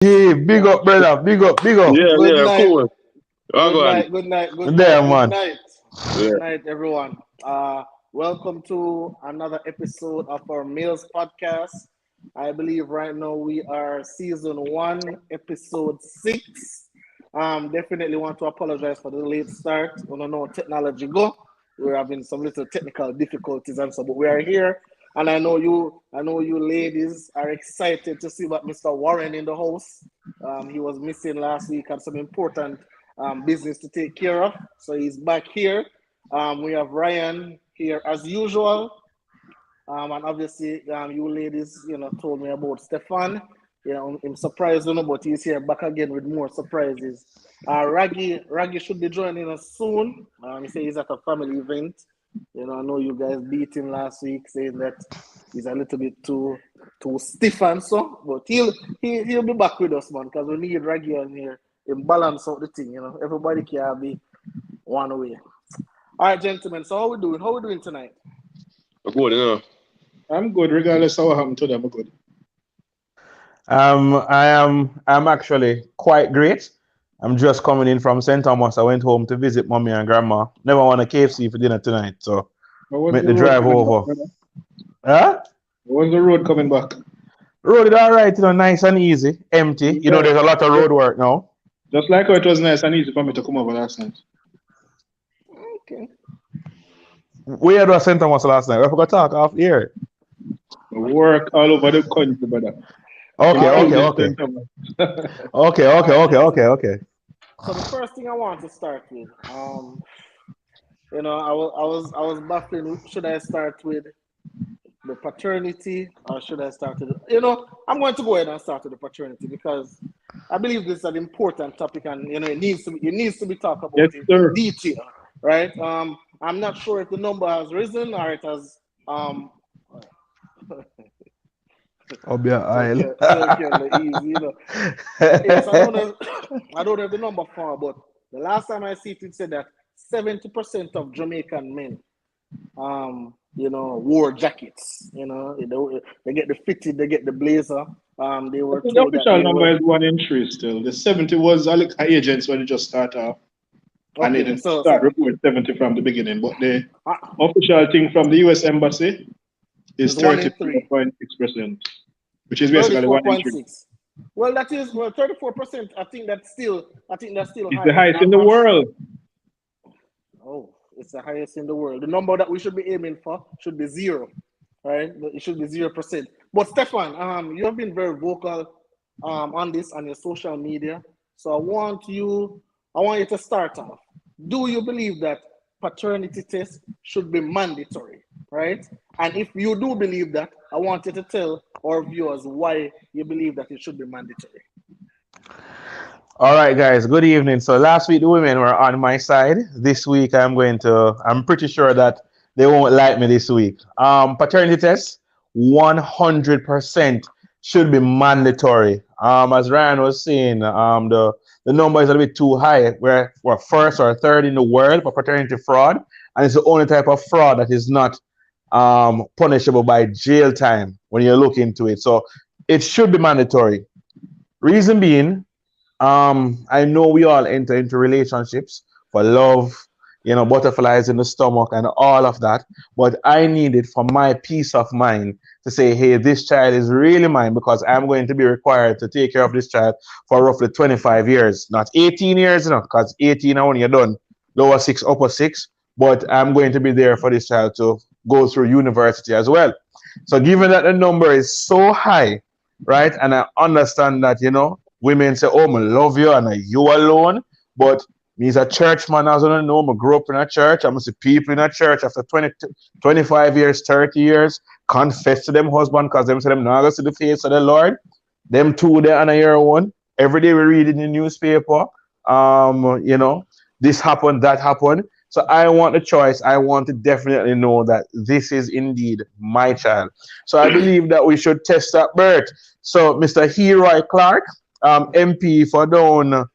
Yeah, big up, brother. Big up, big up. Yeah, Good yeah, night, cool. Oh, good go on. night, good night, good There, night, good man. night, good Yeah. night, everyone. Welcome to another episode of our Meals podcast. I believe right now we are season one, episode six. Definitely want to apologize for the late start. We don't know how technology go. We're having some little technical difficulties and so, but we are here. And I know you ladies are excited to see what Mr. Warren in the house. He was missing last week, had some important business to take care of. So he's back here. We have Ryan here as usual. And obviously, you ladies, told me about Stefan. I'm surprised, but he's here back again with more surprises. Raggy should be joining us soon. He says he's at a family event. I know you guys beat him last week, saying that he's a little bit too stiff and so, but he'll be back with us, man, because we need Raggy on here and balance out the thing. Everybody can't be one way. All right, gentlemen. So how we doing? How we doing tonight? Good, I'm good, regardless of what happened to them. I'm good. I'm actually quite great. I'm just coming in from St. Thomas. I went home to visit mommy and grandma. Never want a KFC for dinner tonight, so How was make the the road drive coming back, over. brother? Huh? How was the road coming back? Road it all right, nice and easy, empty. Yeah, There's a lot of road work now. just like how it was nice and easy for me to come over last night. Okay. We had a St. Thomas last night. I forgot to talk off the air. I work all over the country, brother. Okay, All right. okay, okay. Okay. So the first thing I want to start with, I was baffling. Should I start with the paternity or should I start with? I'm going to go ahead and start with the paternity because I believe this is an important topic and it needs to be talked Yes, about in sir. detail, right? I'm not sure if the number has risen or it has Obia aisle. Tell easy. Yes, I don't know. I don't have the number for, but the last time I see it said that 70% of Jamaican men, wore jackets. They get the fitted, they get the blazer. They I were think the told that official they number were is 1 in 3 still. The 70 was agents when it just started off, and they okay. didn't So, start so reporting 70 from the beginning. But the uh, official thing from the US Embassy is it's 1 in 3, 34.6%, which is basically 1 in 3. 34.6. Well, that is 34%. I think that's still It's high. the highest in the world. Oh, it's the highest in the world. The number that we should be aiming for should be zero, right? It should be 0%. But Stefan, you have been very vocal on this on your social media. So I want you to start off. Do you believe that paternity test should be mandatory, right? And if you do believe that, I want you to tell our viewers why you believe that it should be mandatory. All right, guys. Good evening. So last week the women were on my side. This week I'm pretty sure that they won't like me this week. Paternity test, 100% should be mandatory. As Ryan was saying, the number is a little bit too high. We're first or third in the world for paternity fraud, and it's the only type of fraud that is not punishable by jail time when you look into it. So it should be mandatory. Reason being, I know we all enter into relationships for love, butterflies in the stomach and all of that. But I need it for my peace of mind to say, hey, this child is really mine because I'm going to be required to take care of this child for roughly 25 years, not 18 years, because 18 are when you're done, lower six, upper six. But I'm going to be there for this child to go through university as well. So given that the number is so high, right? And I understand that, women say, oh, I love you and you alone. But me as a church man, as I know, I grew up in a church. I must see people in a church after 20, 25 years, 30 years, confess to them husband because them say them not going to see the face of the Lord. Them two there on a year one. Every day we read in the newspaper, this happened, that happened. So I want the choice. I want to definitely know that this is indeed my child. So I believe that we should test at birth. So Mr. Heroy Clark, MP for down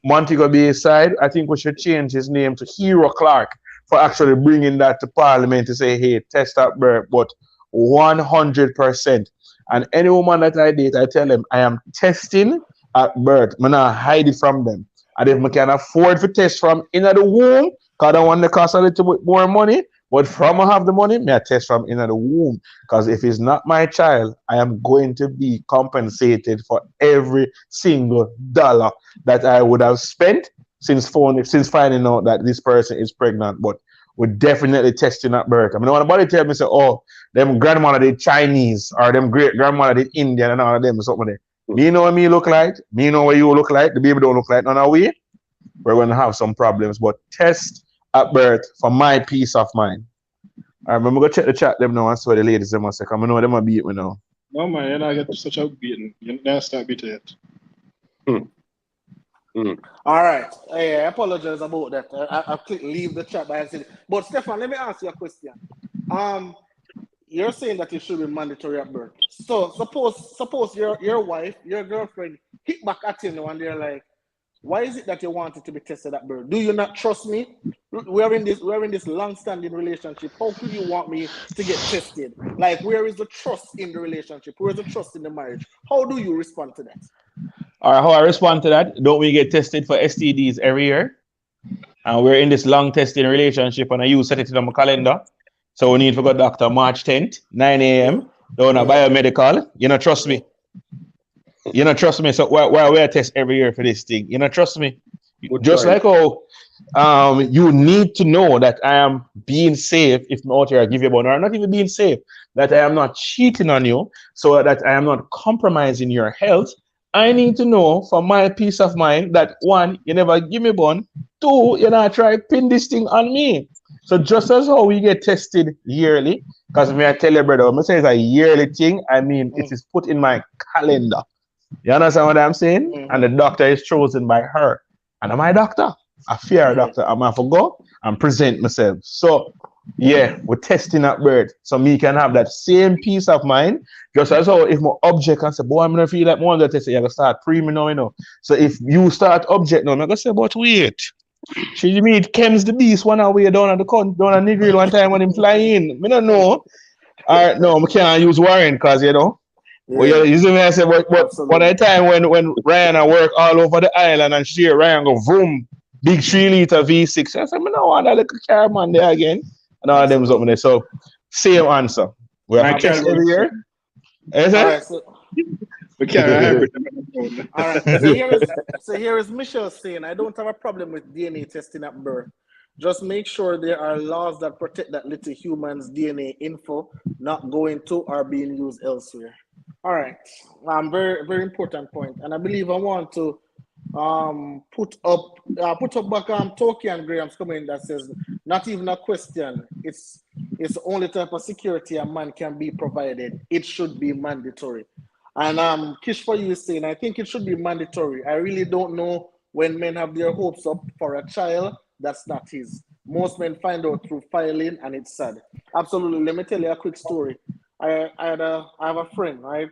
Montego Bay side, I think we should change his name to Hero Clark for actually bringing that to Parliament to say, hey, test at birth, but 100%. And any woman that I date, I tell them I am testing at birth. I'm not hide it from them. And if I can afford to test from in the womb, because I want to cost a little bit more money, but from I have the money, may I test from in the womb. Because if it's not my child, I am going to be compensated for every single dollar that I would have spent since finding out that this person is pregnant. But we're definitely testing at birth. I mean, when anybody tell me, say, oh, them grandmother did Chinese or them great grandmother did Indian and all of them, something there. Me know what me look like. Me know what you look like. The baby don't look like none of we. We're going to have some problems. But test at birth for my peace of mind. All right, I'm going to go check the chat them now and see what the ladies them say. Because I know them will beat me now. No, man, you're not getting such a beating. You're not start beating it. All right. I apologize about that. I clicked leave the chat by accident. But Stefan, let me ask you a question. You're saying that it should be mandatory at birth. So suppose your wife, your girlfriend hit back at you now and they're like, why is it that you want it to be tested at birth? Do you not trust me? We're in this long-standing relationship. How could you want me to get tested? Like, where is the trust in the relationship? Where is the trust in the marriage? How do you respond to that? All right, how I respond to that? Don't we get tested for STDs every year? And we're in this long testing relationship, and I set it in my calendar. So we need to go doctor March 10th, 9 a.m. Down a biomedical. You don't trust me. You don't trust me. So why we test every year for this thing? You don't trust me. Just like how you need to know that I am being safe if I'm out here I give you a bone, or not even being safe, that I am not cheating on you, so that I am not compromising your health. I need to know for my peace of mind that one, you never give me bone. Two, you not try to pin this thing on me. So just as how we get tested yearly, because me I tell you, brother, when I say it's a yearly thing, I mean it is put in my calendar. You understand what I'm saying? And the doctor is chosen by her. And I'm my doctor, a fair doctor. I'm going to go and present myself. So, yeah, we're testing at birth. So me can have that same peace of mind. Just as how if my object can say, boy, I'm going to feel like more than test, you're going to start pre-me now, you know. So if you start object now, I'm going to say, but wait. She meet Kems the Beast one away down at the down at Nigerian one time when him fly in. I don't know. All right, no, I can't use Warren because, you know. Well, you see me I say, but at the time when Ryan I work all over the island and share Ryan go vroom, big 3-liter V6. I said, I don't want that little car man there again. And all of them something there. So same answer. We have to test every year. All right, so all right. So here is Michelle saying, I don't have a problem with DNA testing at birth. Just make sure there are laws that protect that little human's DNA info not going to or being used elsewhere. All right, very very important point, and I believe I want to put up back Toki and Graham's comment that says not even a question. It's the only type of security a man can be provided. It should be mandatory. And Kish for you is saying I think it should be mandatory. I really don't know when men have their hopes up for a child that's not his. Most men find out through filing, and it's sad. Absolutely. Let me tell you a quick story. I have a friend, right?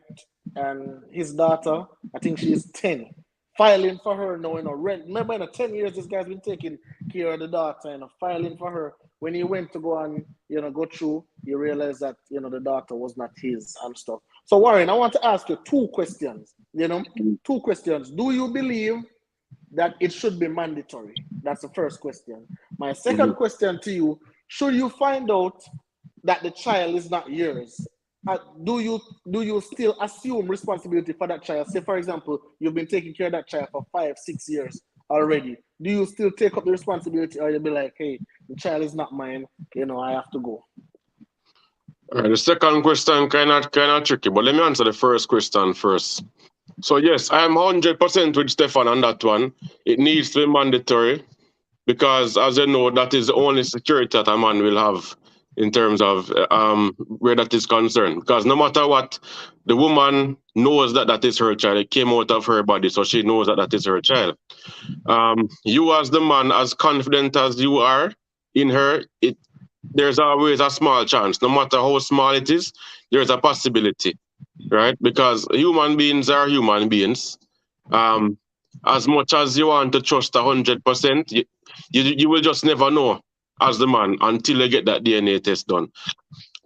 And his daughter, I think she's 10, filing for her now, rent. Remember, in 10 years, this guy's been taking care of the daughter and filing for her. When he went to go and, go through, you realize that, the daughter was not his and stuff. So, Warren, I want to ask you two questions, two questions. Do you believe that it should be mandatory? That's the first question. My second question to you, should you find out that the child is not yours, do you still assume responsibility for that child? Say, for example, you've been taking care of that child for 5-6 years already. Do you still take up the responsibility, or you'll be like, hey, the child is not mine, I have to go? All right, the second question kind of tricky, but let me answer the first question first. So yes, I am 100% with Stefan on that one. It needs to be mandatory because, as you know, that is the only security that a man will have in terms of where that is concerned. Because no matter what, the woman knows that is her child. It came out of her body, so she knows that is her child. You as the man, as confident as you are in her, there's always a small chance. No matter how small it is, there's a possibility, right? Because human beings are human beings. As much as you want to trust 100%, you will just never know as the man until you get that DNA test done.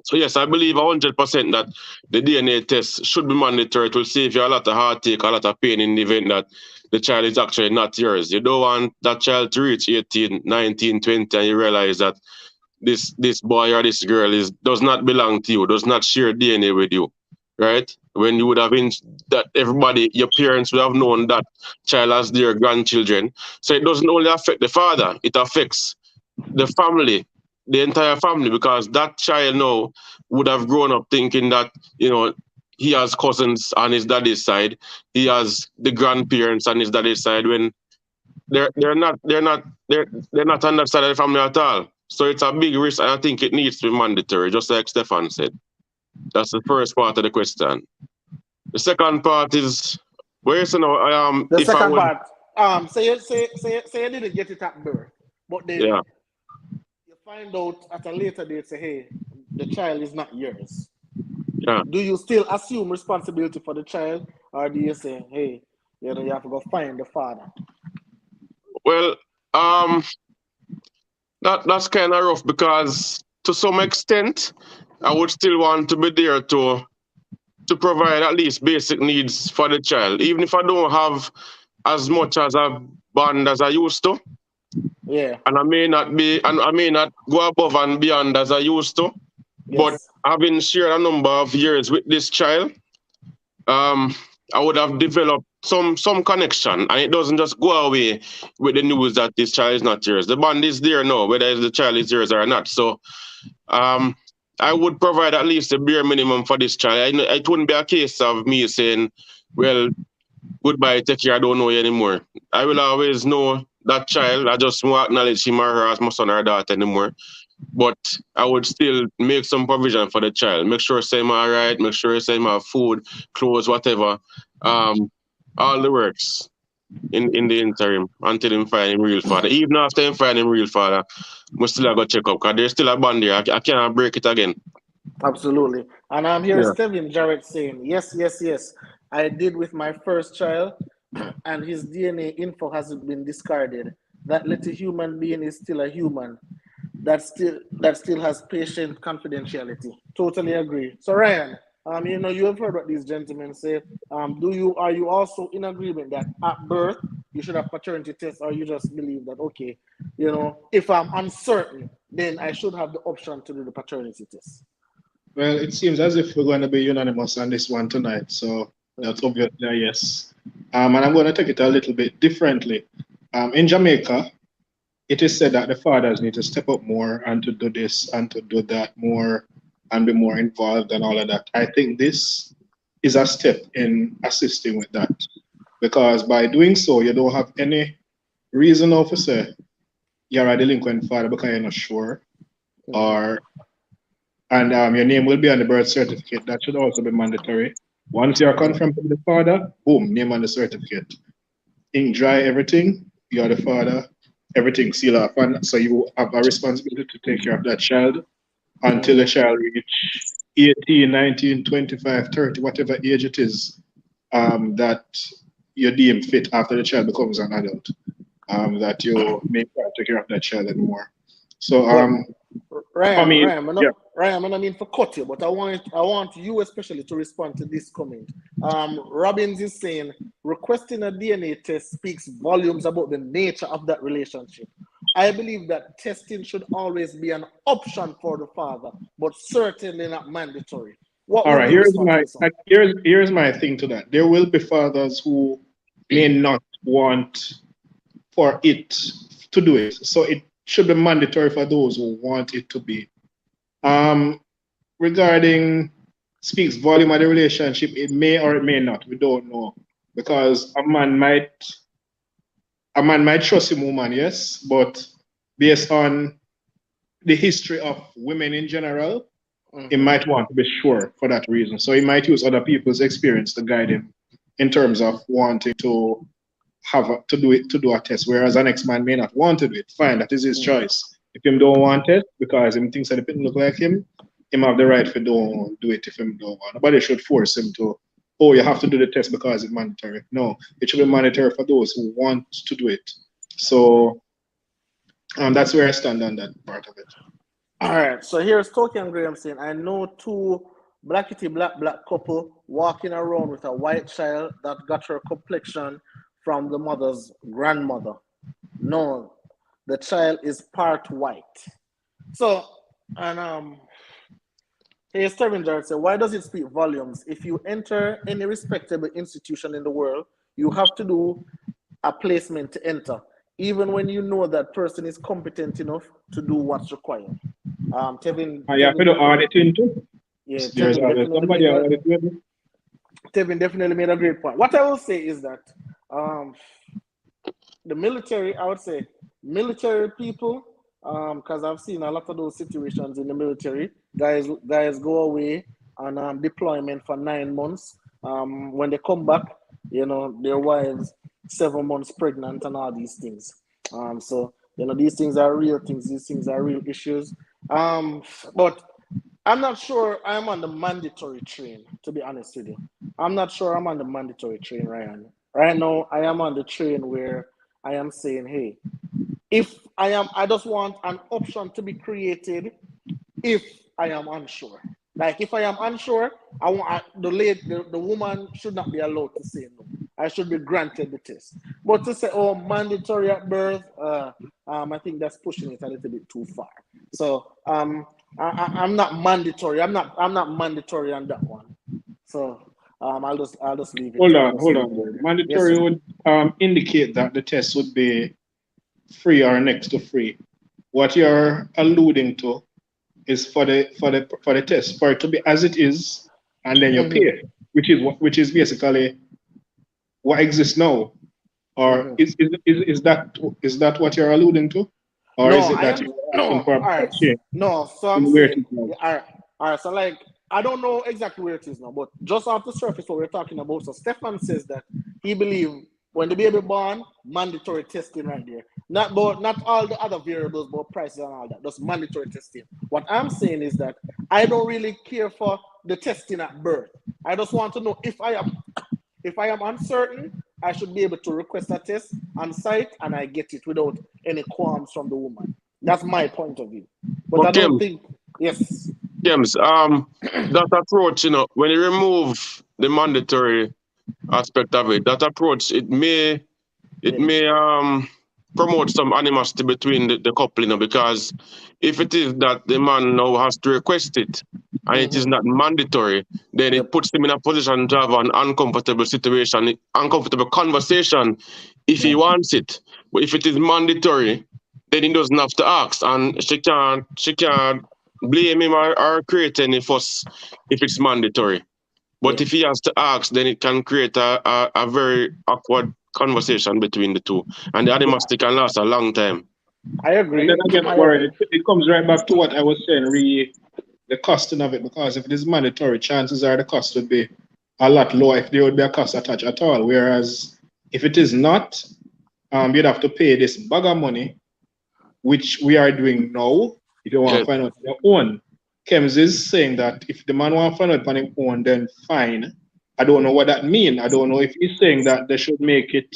So yes, I believe 100% that the DNA test should be mandatory. It will save you a lot of heartache, a lot of pain in the event that the child is actually not yours. You don't want that child to reach 18, 19, 20, and you realize that this boy or this girl does not belong to you, does not share DNA with you, right? When you would have been that everybody, your parents would have known that child as their grandchildren. So it doesn't only affect the father, it affects the family, the entire family, because that child now would have grown up thinking that, he has cousins on his daddy's side, he has the grandparents on his daddy's side, when they're not on that side of the family at all. So it's a big risk, and I think it needs to be mandatory, just like Stefan said. That's the first part of the question. The second part is, where is The if I second was, part, say you didn't get it at birth, but then yeah, you find out at a later date, say, hey, the child is not yours. yeah. Do you still assume responsibility for the child, or do you say, hey, you have to go find the father? Well, that's kind of rough, because to some extent, I would still want to be there to provide at least basic needs for the child, even if I don't have as much as a bond as I used to, Yeah. and I may not go above and beyond as I used to, but Yes. having shared a number of years with this child, um, I would have developed some connection, and it doesn't just go away with the news that this child is not yours. The bond is there now, whether the child is yours or not. So, um, I would provide at least the bare minimum for this child. It wouldn't be a case of me saying, "Well, goodbye, take care, I don't know you anymore." I will always know that child. I just won't acknowledge him or her as my son or daughter anymore. But I would still make some provision for the child. Make sure say him all right, make sure say him have food, clothes, whatever. Um, all the works in the interim until him find him real father. Even after him find him real father, we still go check up, because there's still a bond there. I cannot break it again. Absolutely. And I'm here, Yeah. Steven Jarrett saying, yes, yes, yes. I did with my first child, and his DNA info hasn't been discarded. That little human being is still a human. That still has patient confidentiality. Totally agree. So Ryan, you have heard what these gentlemen say. Are you also in agreement that at birth you should have paternity tests, or you just believe that okay, if I'm uncertain, then I should have the option to do the paternity test? Well, it seems as if we're going to be unanimous on this one tonight, so Yeah. that's obviously a yes. And I'm going to take it a little bit differently. In Jamaica, it is said that the fathers need to step up more and to do this and to do that more and be more involved and all of that. I think this is a step in assisting with that, because by doing so, you don't have any reason now to say you're a delinquent father because you're not sure, Mhm. or and your name will be on the birth certificate. That should also be mandatory. Once you're Yeah. confirmed to be the father, boom, name on the certificate. Ink dry everything, you're the father, everything seal off. And so you have a responsibility to take care of that child until the Mhm. child reach 18, 19, 25, 30, whatever age it is, that you deem fit after the child becomes an adult, that you may try to take care of that child anymore. So, But I Ryan, mean, Ryan, yeah. I don't mean for cut you, but I want you especially to respond to this comment. Robbins is saying requesting a DNA test speaks volumes about the nature of that relationship. I believe that testing should always be an option for the father, but certainly not mandatory. What All would right, you respond to this one? here's my thing to that. There will be fathers who may not want for it to do it, so it should be mandatory for those who want it to be. Um, Regarding speaks volume of the relationship, it may or it may not. We don't know, because a man might trust a woman, yes, but based on the history of women in general, he Mm-hmm. might want to be sure for that reason. So he might use other people's experience to guide him in terms of wanting to to do a test. Whereas an ex-man may not want to do it. Fine, that is his Mm-hmm. choice. If him don't want it because him thinks that it didn't look like him have the right to don't do it if him don't want. Nobody should force him to. Oh, you have to do the test because it's mandatory. No, it should be mandatory for those who want to do it. So that's where I stand on that part of it. All right, so here's Toki and Graham saying, I know two blackity black couple walking around with a white child that got her complexion from the mother's grandmother. No, the child is part white. So, and here's Kevin Jarrett said, why does it speak volumes? If you enter any respectable institution in the world, you have to do a placement to enter, even when you know that person is competent enough to do what's required. Tevin, And you have to do auditing too. yeah, There's always somebody auditing. Tevin definitely made a great point. What I will say is that the military, I would say, military people, because I've seen a lot of those situations in the military. Guys go away on deployment for 9 months. When they come back, their wives 7 months pregnant and all these things. So these things are real things. These things are real issues. But I'm not sure I'm on the mandatory train, to be honest with you. I'm not sure I'm on the mandatory train, Ryan. Right now, I am on the train where I am saying, hey, I just want an option to be created if I am unsure. Like if I am unsure, the woman should not be allowed to say no. I should be granted the test. But to say, oh, mandatory at birth, I think that's pushing it a little bit too far. So I'm not mandatory. I'm not mandatory on that one. So I'll just leave it. Hold on. Mandatory yes, would indicate that the test would be free or next to free. What you're alluding to is for the test for it to be as it is, and then you pay, which is basically what exists now. Or is that what you're alluding to, or no, is it I that am you're no. asking for a All right, change no. So I'm in where it saying, is now? all right. So like, I don't know exactly where it is now, but just off the surface, what we're talking about. So Stefan says that he believes when the baby born, mandatory testing right there. Not all the other variables, but prices and all that. Just mandatory testing. What I'm saying is that I don't really care for the testing at birth. I just want to know if I am uncertain, I should be able to request a test on site and I get it without any qualms from the woman. That's my point of view. But I don't think, yes. James, that approach, when you remove the mandatory aspect of it, that approach, it may promote some animosity between the couple, because if it is that the man now has to request it and it is not mandatory, then it puts him in a position to have an uncomfortable situation, uncomfortable conversation if he wants it. But if it is mandatory, then he doesn't have to ask, and she can't blame him or create any fuss if it's mandatory. But if he has to ask, then it can create a very awkward conversation between the two, and the animosity can last a long time. I agree. And then again, Warren, it comes right back to what I was saying, really, the costing of it, because if it is mandatory, chances are the cost would be a lot lower if there would be a cost attached at all. Whereas if it is not, you'd have to pay this bag of money, which we are doing now, if you want to find out on your own. Kems is saying that if the man want to find out on his own, then fine. I don't know what that means. I don't know if he's saying that they should make it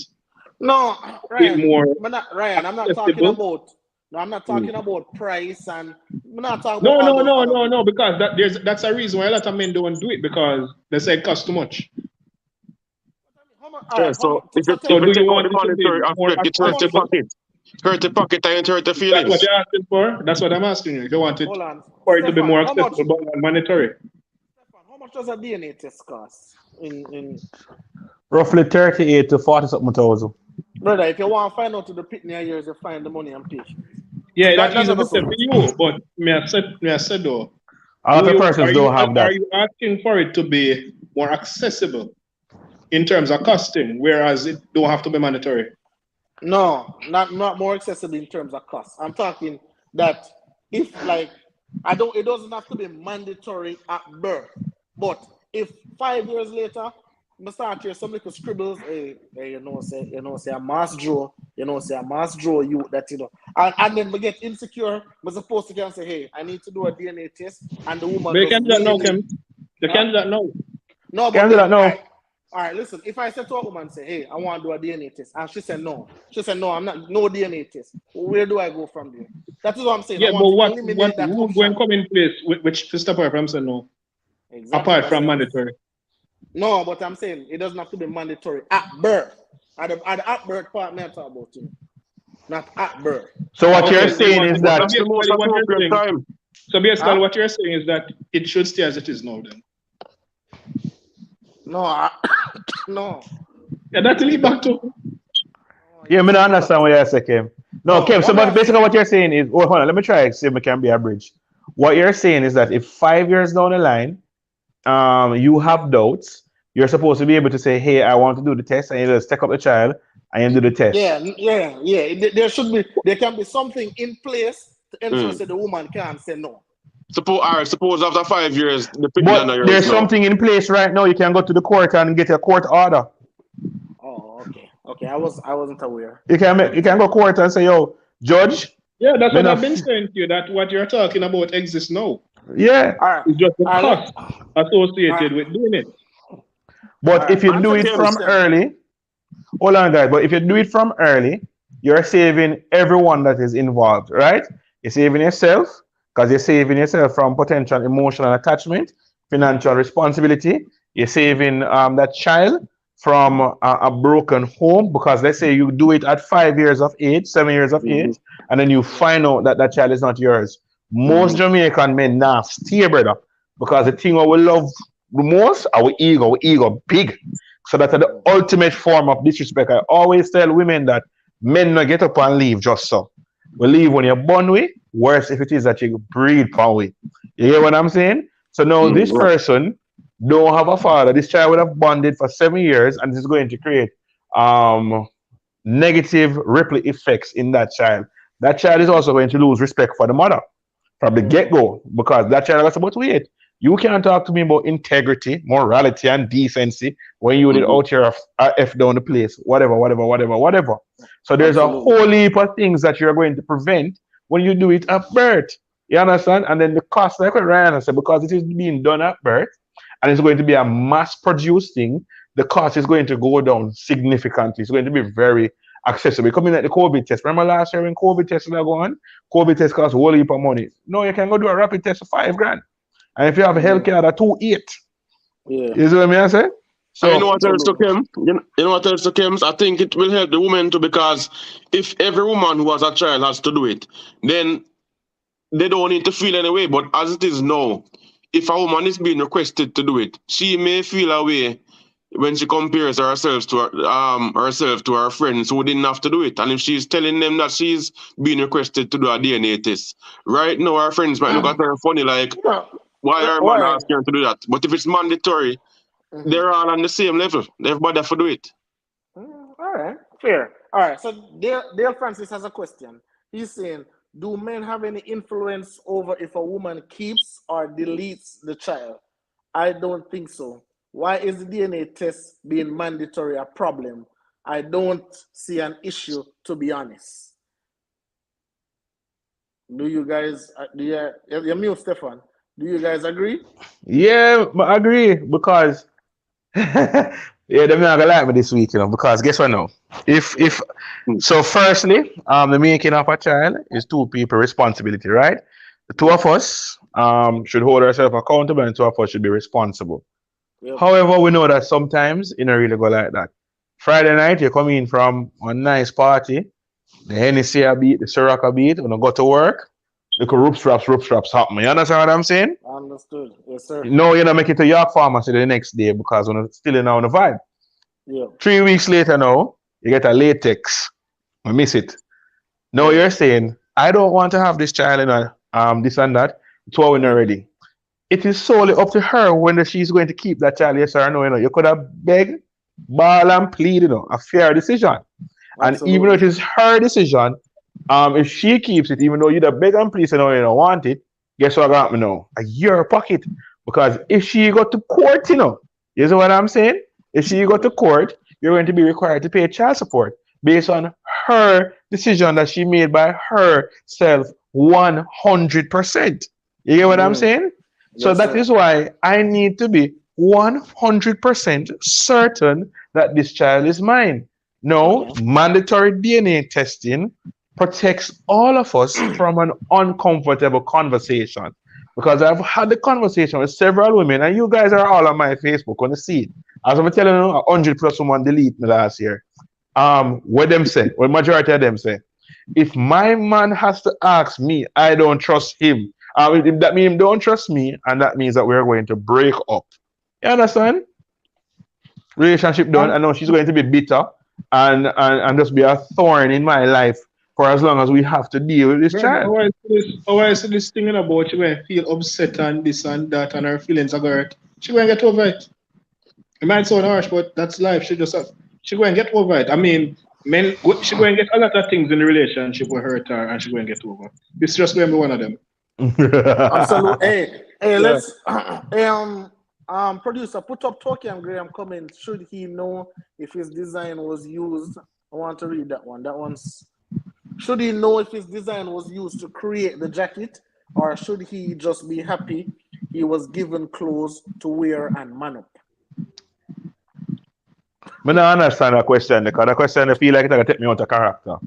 no, Ryan. More Ryan, I'm not talking about. No, I'm not talking about price, and I'm not talking about No, because that's a reason why a lot of men don't do it, because they say it costs too much. So if you take out the mandatory aspect, it hurts your pocket. Hurt the pocket and it hurt the feelings. That's what you're asking for? That's what I'm asking you. If you want it for it to be more accessible but mandatory. Stefan, how much does a DNA test cost? In roughly 38 to 40 something thousand. Brother, if you want to find out to the pitney years, you find the money and patience. Yeah, that's easy to say for you, but me I said though. Other persons don't have that. Are you asking for it to be more accessible in terms of costing, whereas it don't have to be mandatory? No, not more accessible in terms of cost. I'm talking that if it doesn't have to be mandatory at birth, but if 5 years later, I start hear some little scribbles, say a mass draw, say a mass draw you that and then we get insecure, we're supposed to can say, hey, I need to do a DNA test, and the woman. But you can do that now, Kim. You can do that now. No, but All right, listen. If I said to a woman, say, "Hey, I want to do a DNA test," and she said no, I'm not. No DNA test. Where do I go from there? That is what I'm saying. I Yeah, but want to what eliminate that who's going to option. come in place which to stop her from saying no, Exactly. apart That's from what I'm. mandatory? No, but I'm saying it doesn't have to be mandatory at birth. At the at birth part, I'm talking about you, not at birth. So what Because you're Okay, saying is so But that that's the most basically what you're appropriate saying. time. So basically, huh? what you're saying is that it should stay as it is now. Then, No, no. yeah, that will It lead don't. back to. No, yeah, you me see, don't it back understand to what you're saying, Kim. No, no. Kim. So What but I'm basically saying. what you're saying is, oh, hold on, let me try see if it can be a bridge. What you're saying is that if 5 years down the line, you have doubts, you're supposed to be able to say, hey, I want to do the test, and you just take up the child and you do the test. Yeah. There can be something in place to ensure Mm. that the woman can't say no. Suppose after 5 years, the picking under But yours there's now. something in place right now. You can go to the court and get a court order. Oh, okay. I wasn't aware. You can go court and say, yo, judge, Yeah, that's me what no I've been saying to you. That what you're talking about exists now. yeah. All right, It's just the all right. cost All right, associated with doing it. all But right. if you do Answer the it Kim, from question. early, hold on, guys. But if you do it from early, you're saving everyone that is involved, right? You're saving yourself because you're saving yourself from potential emotional attachment, financial responsibility. You're saving that child from a broken home because let's say you do it at 5 years of age, 7 years of mm-hmm, age, and then you Yeah. find out that that child is not yours. Most mm-hmm, Jamaican men now stay, brother, because the thing we love the most, our ego big. So that's the Mhm. ultimate form of disrespect. I always tell women that men not get up and leave just so. We leave when you're born with, worse if it is that you breed upon with. You hear what I'm saying? So now this mm-hmm. person don't have a father. This child would have bonded for 7 years and this is going to create um negative ripple effects in that child. That child is also going to lose respect for the mother from the get Mhm. go because that child was about to wait. You can't talk to me about integrity, morality, and decency when you did Mm-hmm. out here F down the place, whatever. So there's a Absolutely. whole heap of things that you're going to prevent when you do it at birth. You understand? And then the cost, like what Ryan said, because it is being done at birth and it's going to be a mass produced thing, the cost is going to go down significantly. It's going to be very accessible. Coming at the COVID test. Remember last year when COVID tests were going? COVID test costs a whole heap of money. No, you can go do a rapid test for 5 grand. And if you have a health Mhm. care at 2.8, Yeah. you see what I say? And you know So what else to Absolutely. Kim? You know what else to Kim? I think it will help the woman too because if every woman who has a child has to do it, then they don't need to feel any way. But as it is now, if a woman is being requested to do it, she may feel a way when she compares herself to her friends who didn't have to do it. And if she's telling them that she's being requested to do a DNA test, right now her friends might look at her funny like, No, why are man Warren. asking her to do that? But if it's mandatory, Mhm. they're all on the same level. Everybody have to do it. All right. Fair. All right. So Dale Francis has a question. He's saying, do men have any influence over if a woman keeps or deletes the child? I don't think so. Why is the DNA test being mandatory a problem? I don't see an issue, to be honest. Do you guys, you're mute, Stefan. Do you guys agree? yeah, I agree because yeah, they're not gonna like me this week, because guess what now? Yeah. If so firstly, the making of a child is two people responsibility, right? The two of Yep. us should hold ourselves accountable and two of us should be responsible. Yep. However, we know that sometimes it don't really go like that. Friday night, you come in from a nice party, the Hennessy a beat, the Ciroc a beat, when I go to work, the roop straps happen. You understand what I'm saying? Understood. Yes, sir. No, you know, make it to York Pharmacy the next day because when it's still in on the vibe. Yep. 3 weeks later now, you get a latex. I miss it. No, Yeah. you're saying, I don't want to have this child in this and that. It's all when Mhm. ready. It is solely up to her whether she's going to keep that child, yes or no. You could have begged, ball and plead, a fair decision. And even though Absolutely. it is her decision, if she keeps it, even though you the beg and plead, say no, you don't want it, guess what got me now? A year pocket. Because if she go to court, you see what I'm saying? If she go to Yeah. court, you're going to be required to pay child support based on her decision that she made by herself 100%. You get what I'm Mm. saying? So Yes, that sir. is why I need to be 100% certain that this child is mine. No, Okay. mandatory DNA testing protects all of us from an uncomfortable conversation. Because I've had the conversation with several women, and you guys are all on my Facebook when you see it. As I'm telling you, 100 plus women delete me last year. What them say, what majority of them say, if my man has to ask me, I don't trust him. If that means don't trust me, and that means that we're going to break up. You understand? Relationship done. I know she's going to be bitter and just be a thorn in my life for as long as we have to deal with this Brother, child. how I see this thing about she going to feel upset and this and that and her feelings are going to hurt. She going to get over it. It might sound harsh, but that's life. She going to get over it. I mean, men, she going to get a lot of things in the relationship will hurt her and she going to get over. This just going to be one of them. Absolutely. Hey, Yeah. let's producer, put up Tokyo Graham comment. Should he know if his design was used? I want to read that one. That one's should he know if his design was used to create the jacket, or should he just be happy he was given clothes to wear and man up? I don't understand that question because the question I feel like it's going to take me out of character.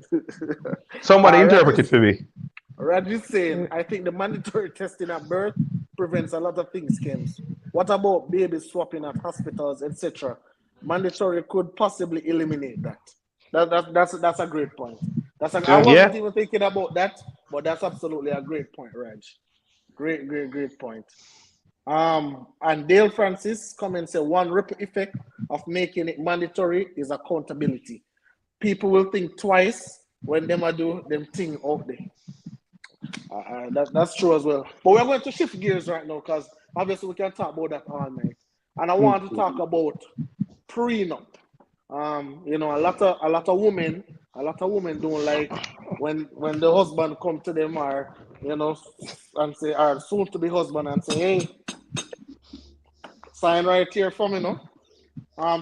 Somebody interpret it for me. Raj is saying, I think the mandatory testing at birth prevents a lot of things, Kims. What about baby swapping at hospitals, etc.? Mandatory could possibly eliminate that. That's a great point. I wasn't even thinking about that, but that's absolutely a great point, Raj. Great point. And Dale Francis comments say one ripple effect of making it mandatory is accountability. People will think twice when they do them thing out there. That's true as well. But we're going to shift gears right now because obviously we can talk about that all night. And I want to talk about prenup. You know, a lot of women don't like when the husband come to them or you know and say or soon to be husband and say, hey, sign right here for me, no?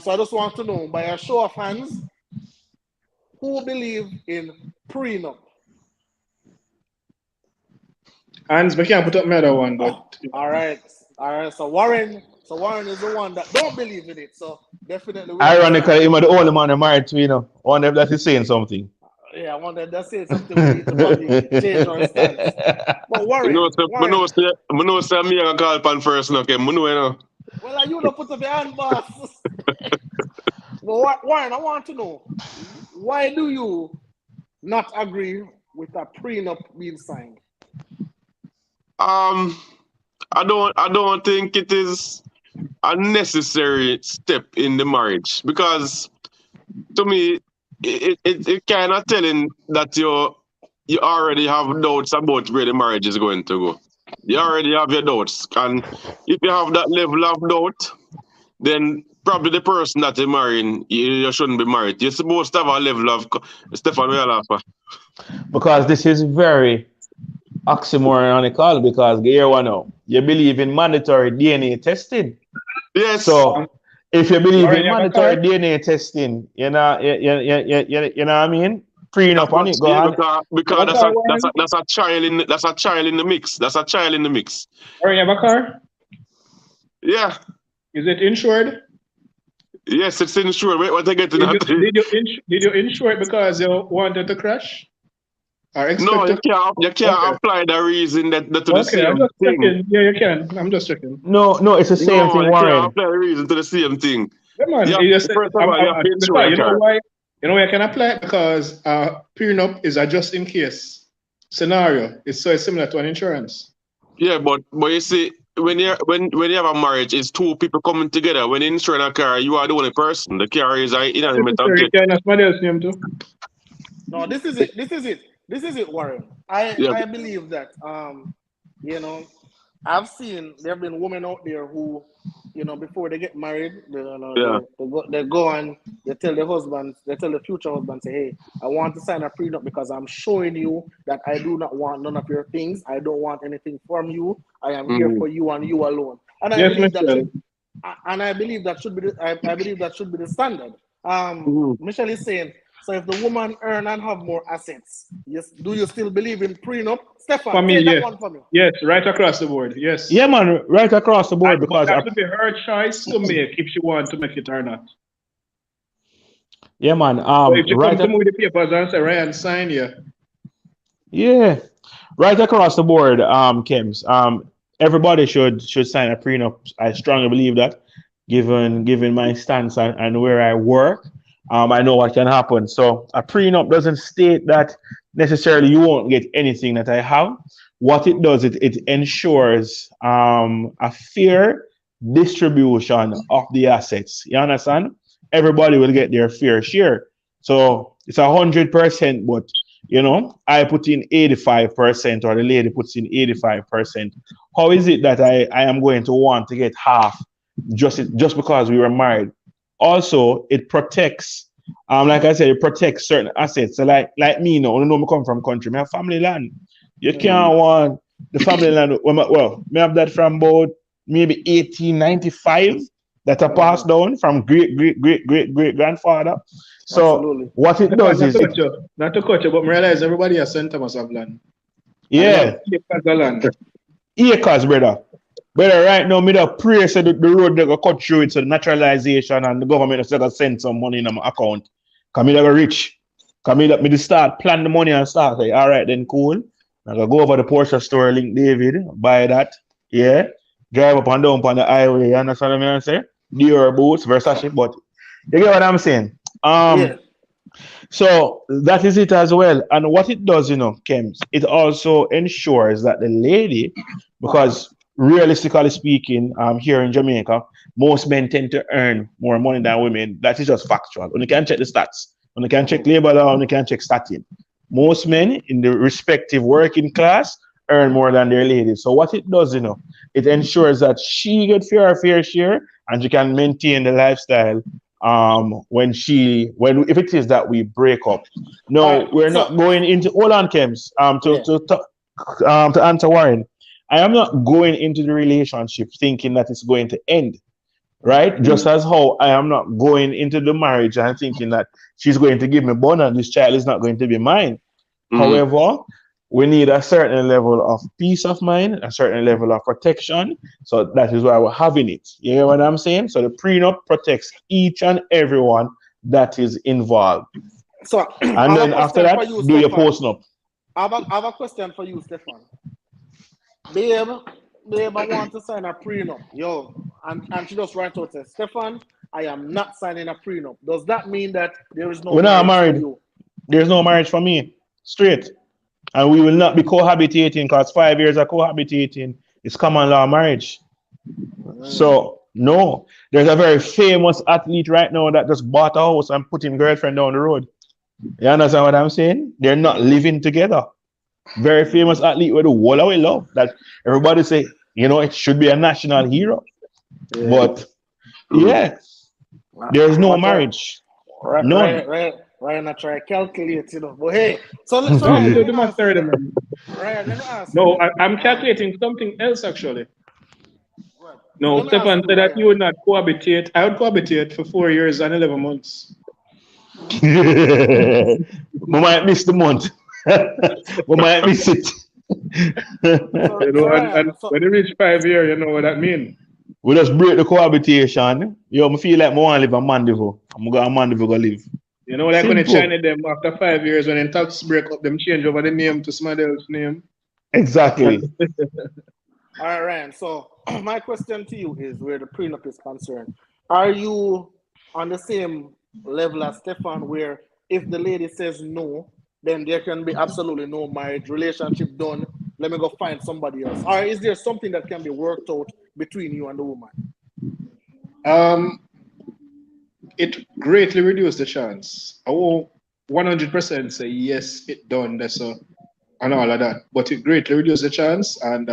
So I just want to know by a show of hands, who believe in prenup? Hands, we can't put up another one, but all right. So Warren is the one that don't believe in it. So definitely. Ironically, I'm the only man I'm married to, you know. I wonder if that is saying something. Yeah, I wonder if that's saying something we need to probably change our stance. But Warren, I know say me and call pan first, okay? I know, you know. Well, you don't put up your hand, boss. Well, Warren, I want to know, why do you not agree with a prenup being signed? I don't think it is a necessary step in the marriage because to me it kind of telling that you already have doubts about where the marriage is going to go. You already have your doubts, and if you have that level of doubt, then probably the person that you're marrying, you shouldn't be married. You're supposed to have a level of Stefan Wheeler. Because this is very oxymoronical because here one now, you believe in mandatory DNA testing. Yes. So if you believe Warren, in mandatory DNA testing, you know what I mean? Prenup on it, go on. Because that's a child in the mix. That's a child in the mix. Warren, you have a car? Yeah. Is it insured? Yes, it's insured. Wait, what I get to that? Did you insure it because you wanted to crash? No, you can't apply the reason that to the same I'm just thing. checking. Yeah, you can. I'm just checking. No, it's the same thing, Warren. You can't apply the reason to the same thing. Come on. First of all, you have to insure your car. You know why I can apply? Because prenup is a just in case scenario. It's similar to an insurance. Yeah, but you see, when you have a marriage, it's two people coming together. When you insure a car, you are the only person. The car is an inanimate object. Somebody else's name too. No, this is it, Warren. I believe that you know, I've seen there have been women out there who, you know, before they get married, they go and they tell the future husband, say, hey, I want to sign a prenup because I'm showing you that I do not want none of your things. I don't want anything from you. I am here for you and you alone. And I believe that should be the standard. Michelle is saying So if the woman earn and have more assets, yes, do you still believe in prenup? For Stefan, me, take that yes. one for me. Yes, right across the board. Yes. Yeah, man, right across the board But because that would be her choice to make if she want to make it or not. yeah, man. So if she come to me with the papers and say, Ryan, sign here. Yeah, right across the board, Kems. Everybody should sign a prenup. I strongly believe that, given my stance and where I work, I know what can happen. So a prenup doesn't state that necessarily you won't get anything that I have. What it does, it ensures a fair distribution of the assets. You understand? Everybody will get their fair share. So it's 100%, but I put in 85% or the lady puts in 85%. How is it that I am going to want to get half just because we were married? Also, it protects, like I said, it protects certain assets. So like me, I know me come from country, me have family land. You can't want the family land. Well, me have that from about maybe 1895 that are passed down from great great great great great grandfather. So Absolutely. what it does is Not to cut you, but I realize everybody has St. Thomas of land. yeah, Acres of land. acres, brother. Brother, right now, me da pray so the road they go cut through it, so the naturalization and the government is gonna send some money in my account. Cause me da go rich. Cause me da start plan the money and start say, all right, then cool. I go over the Porsche store, link David, buy that. Yeah. Drive up and down on the highway, you understand what I'm saying? Dior boots, Versace, but you get what I'm saying? Yeah. So that is it as well. And what it does, Kems, it also ensures that the lady, because realistically speaking, here in Jamaica, most men tend to earn more money than women. That is just factual. When you can check the stats, when you can check labor law, when you can check statin. Most men in the respective working class earn more than their ladies. So what it does, it ensures that she gets fair share and she can maintain the lifestyle when if it is that we break up. No, we're not going into hold on, Kems. To answer Warren, I am not going into the relationship thinking that it's going to end. Right? Just as how I am not going into the marriage and thinking that she's going to give me born and this child is not going to be mine. However, we need a certain level of peace of mind, a certain level of protection. So that is why we're having it. You know what I'm saying? So the prenup protects each and everyone that is involved. So and then after that, you, do your post-nup. I have a question for you, Stefan. Babe, I want to sign a prenup. Yo, and she just right out says, Stefan, I am not signing a prenup. Does that mean that there is no We're not marriage married. for you? There's no marriage for me. Straight. And we will not be cohabitating because 5 years of cohabitating is common law marriage. So, no. There's a very famous athlete right now that just bought a house and put his girlfriend down the road. You understand what I'm saying? They're not living together. Very famous athlete with the whole of love that everybody say, it should be a national hero. Yeah. But, yeah, there's no marriage. None. Ryan, I try to calculate, But hey, so Ryan, let me ask ask No, you. I'm calculating something else actually. What? No, Stefan said that you would not cohabitate. I would cohabitate for 4 years and 11 months. We might miss the month. We might miss it. And when you reach 5 years, you know what that means. We just break the cohabitation. I feel like I want to live in Mandeville. I'm going to Mandeville go live. You know, like when they China them after 5 years, when in tax break up, them change over the name to somebody else's name. Exactly. All right, Ryan. So my question to you is where the prenup is concerned. Are you on the same level as Stefan, where if the lady says no, then there can be absolutely no marriage, relationship done, let me go find somebody else? Or is there something that can be worked out between you and the woman? It greatly reduces the chance. I won't 100% say yes, it done, that's and all of that. But it greatly reduces the chance, and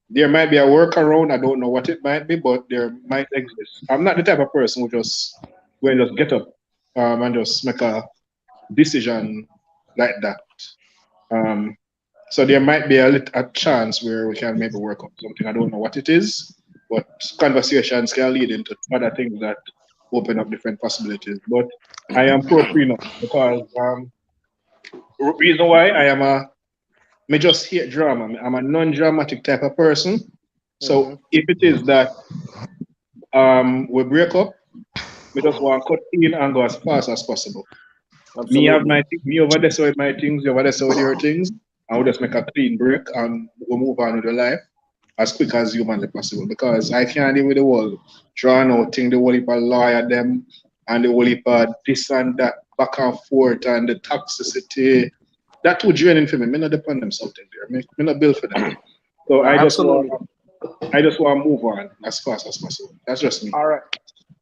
there might be a workaround. I don't know what it might be, but there might exist. I'm not the type of person who just get up and just make a decision like that. So there might be a chance where we can maybe work on something. I don't know what it is, but conversations can lead into other things that open up different possibilities. But I am pro prenup because reason why me just hate drama. I'm a non-dramatic type of person. So if it is that we break up, me just want to cut in and go as fast as possible. Me have Absolutely. my me over there so with my things, you over there so with your things, and we'll just make a clean break and we'll move on with the life as quick as humanly possible. Because I can't deal with the whole drawing out thing, the whole heap of lawyer them and the whole heap of this and that back and forth and the toxicity. That too draining for me. Me not depend them something there. Me not build for them. So Absolutely. I just want to move on as fast as possible. That's just me. All right.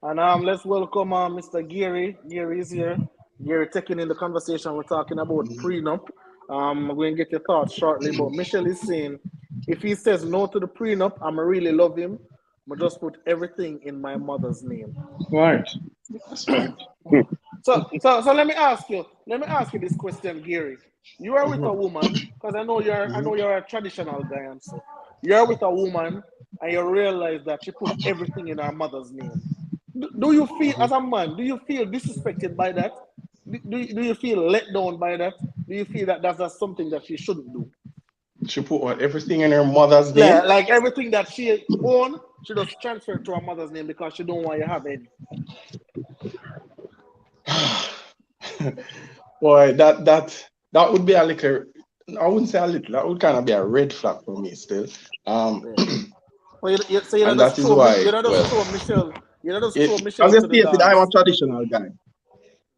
And let's welcome Mr. Gary. Gary is here. Gary taking in the conversation. We're talking about prenup. I'm going to get your thoughts shortly. But Michelle is saying, if he says no to the prenup, I'm really love him. I'm just put everything in my mother's name. Right. That's right. So let me ask you this question, Gary. You are with a woman, because I know you're a traditional guy, and so you're with a woman and you realize that she put everything in her mother's name. Do you feel, as a man, do you feel disrespected by that? Do you feel let down by that? Do you feel that that's something that she shouldn't do? She put what, everything in her mother's Yeah, name? like everything that she own, she just transfer it to her mother's name because she don't want you to have any. Boy, that would be a little. I wouldn't say a little. That would kind of be a red flag for me still. Yeah. Well, so you know, And that just is throw why, Michelle. You know, just throw as Michelle I to the stated, I'm a dogs. traditional guy.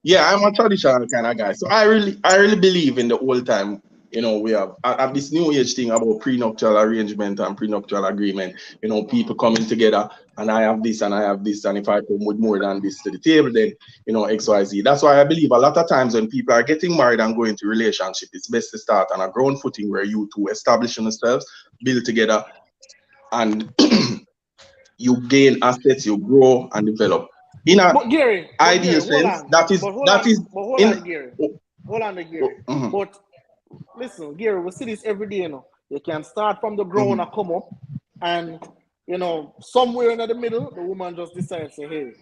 Yeah, I'm a traditional kind of guy. So I really believe in the old time. We have this new age thing about prenuptial arrangement and prenuptial agreement. People coming together, and I have this and I have this, and if I come with more than this to the table, then X, Y, Z. That's why I believe a lot of times when people are getting married and going to relationship, it's best to start on a ground footing where you two establish yourselves, build together, and you gain assets, you grow and develop. In a But Gary, ideal hold sense, on. that is that is Hold in. on, Gary. Hold on, Gary. Mhm, But listen, Gary, we see this every day, You can start from the ground mhm. and come up, and somewhere in the middle, the woman just decides, say, hey,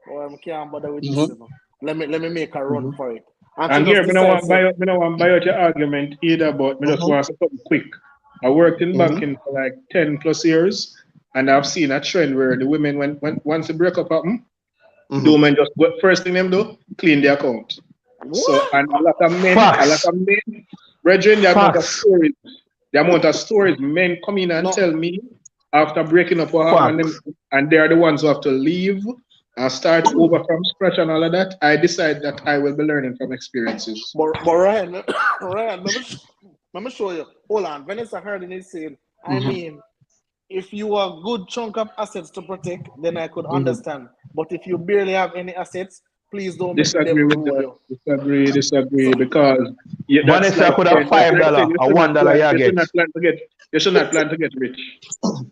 I can't bother with this, Mm-hmm. Let me make a run Mm-hmm. for it. And she And just here, decides, say, me no want buy out your argument either, but me just Mm-hmm. want to say something quick. I worked in Mm-hmm. banking for like 10 plus years, and I've seen a trend where the women, when once the breakup happen, the Mm-hmm. women just go, first thing them do, clean the account. So, what? and a lot Facts. of men, brethren, Facts. the amount of stories men come in and No, tell me after breaking up what happened, Facts. and they're the ones who have to leave and start over from scratch and all of that. I decide that I will be learning from experiences. but Ryan, Ryan, let me show you. Hold on. Vanessa Harding is saying, I Mm-hmm. mean, if you have a good chunk of assets to protect, then I could Mm-hmm. understand. But if you barely have any assets, please don't make the Disagree devil with rule that. you. Disagree, So, because that's Vanessa like could have saying that's like $5, saying a $1 you you should get. not plan to get rich.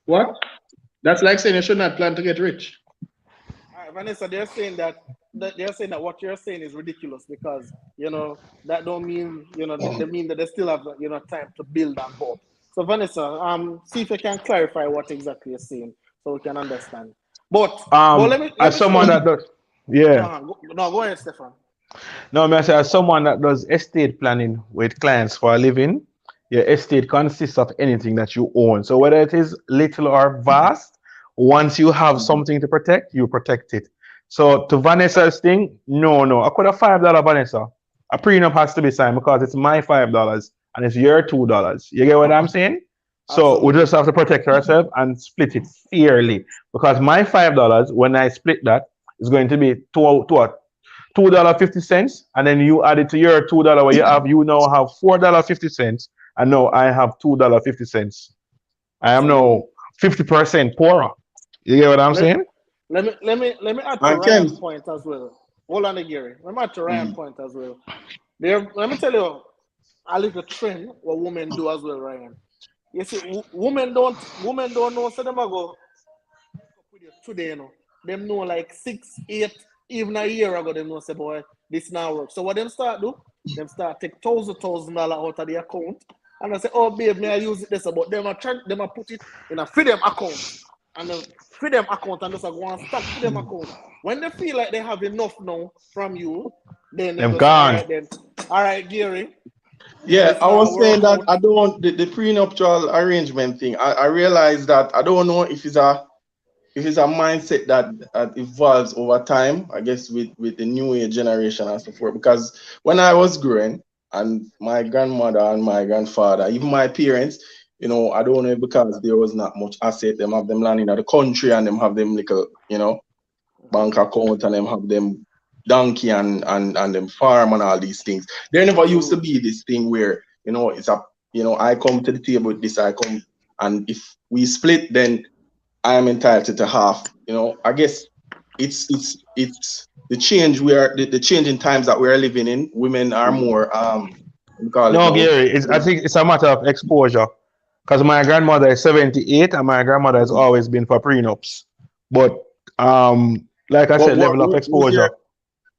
What? That's like saying you should not plan to get rich. Vanessa, they're saying that what you're saying is ridiculous because that don't mean they mean that they still have time to build and go up. So Vanessa, see if you can clarify what exactly you're saying so we can understand. But let As me show someone you. that does, yeah. No, go ahead, Stefan. No, I say as someone that does estate planning with clients for a living, your estate consists of anything that you own. So whether it is little or vast, once you have something to protect, you protect it. So to Vanessa's thing, no. I could have $5, Vanessa. A prenup has to be signed because it's my $5 and it's your $2. You get what I'm saying? So we Absolutely. just have to protect ourselves and split it fairly. Because my $5, when I split that, is going to be $2.50, and then you add it to your $2 where you now have $4.50, and now I have $2.50. I am Absolutely. now 50% poorer. You get what I'm Let, saying? let me add to And Ken. Ryan's point as well. Hold on, Gary. Let me add to Ryan's Mhm. point as well. Let me tell you a little trend what women do as well, Ryan. You see, women don't know. So them a go with you today, Them know like 6, 8, even a year ago. Them know say, boy, this now work. So what them start do? Them start take $1,000 out of the account, and I say, oh babe, may I use it this? But them a put it in a freedom account. and for them account and just go and stack for them account. When they feel like they have enough now from you, then they Them go say, all gone. right, then, all right, Gary. Yeah, It's I not was saying work that out. I don't the prenuptial arrangement thing. I realized that I don't know if it's a mindset that evolves over time, I guess with the new age generation and so forth. Because when I was growing, and my grandmother and my grandfather, even my parents, I don't know because there was not much asset. Them have them land in the country and them have them little, bank account and them have them donkey and them farm and all these things. There never used to Absolutely. be this thing where, it's I come to the table with this, I come, and if we split, then I am entitled to half. I guess it's the change the changing times that we're living in. Women are more we call it No, now. Gary, I think it's a matter of exposure. Because my grandmother is 78 and my grandmother has always been for prenups. But like I said, level of What was exposure. your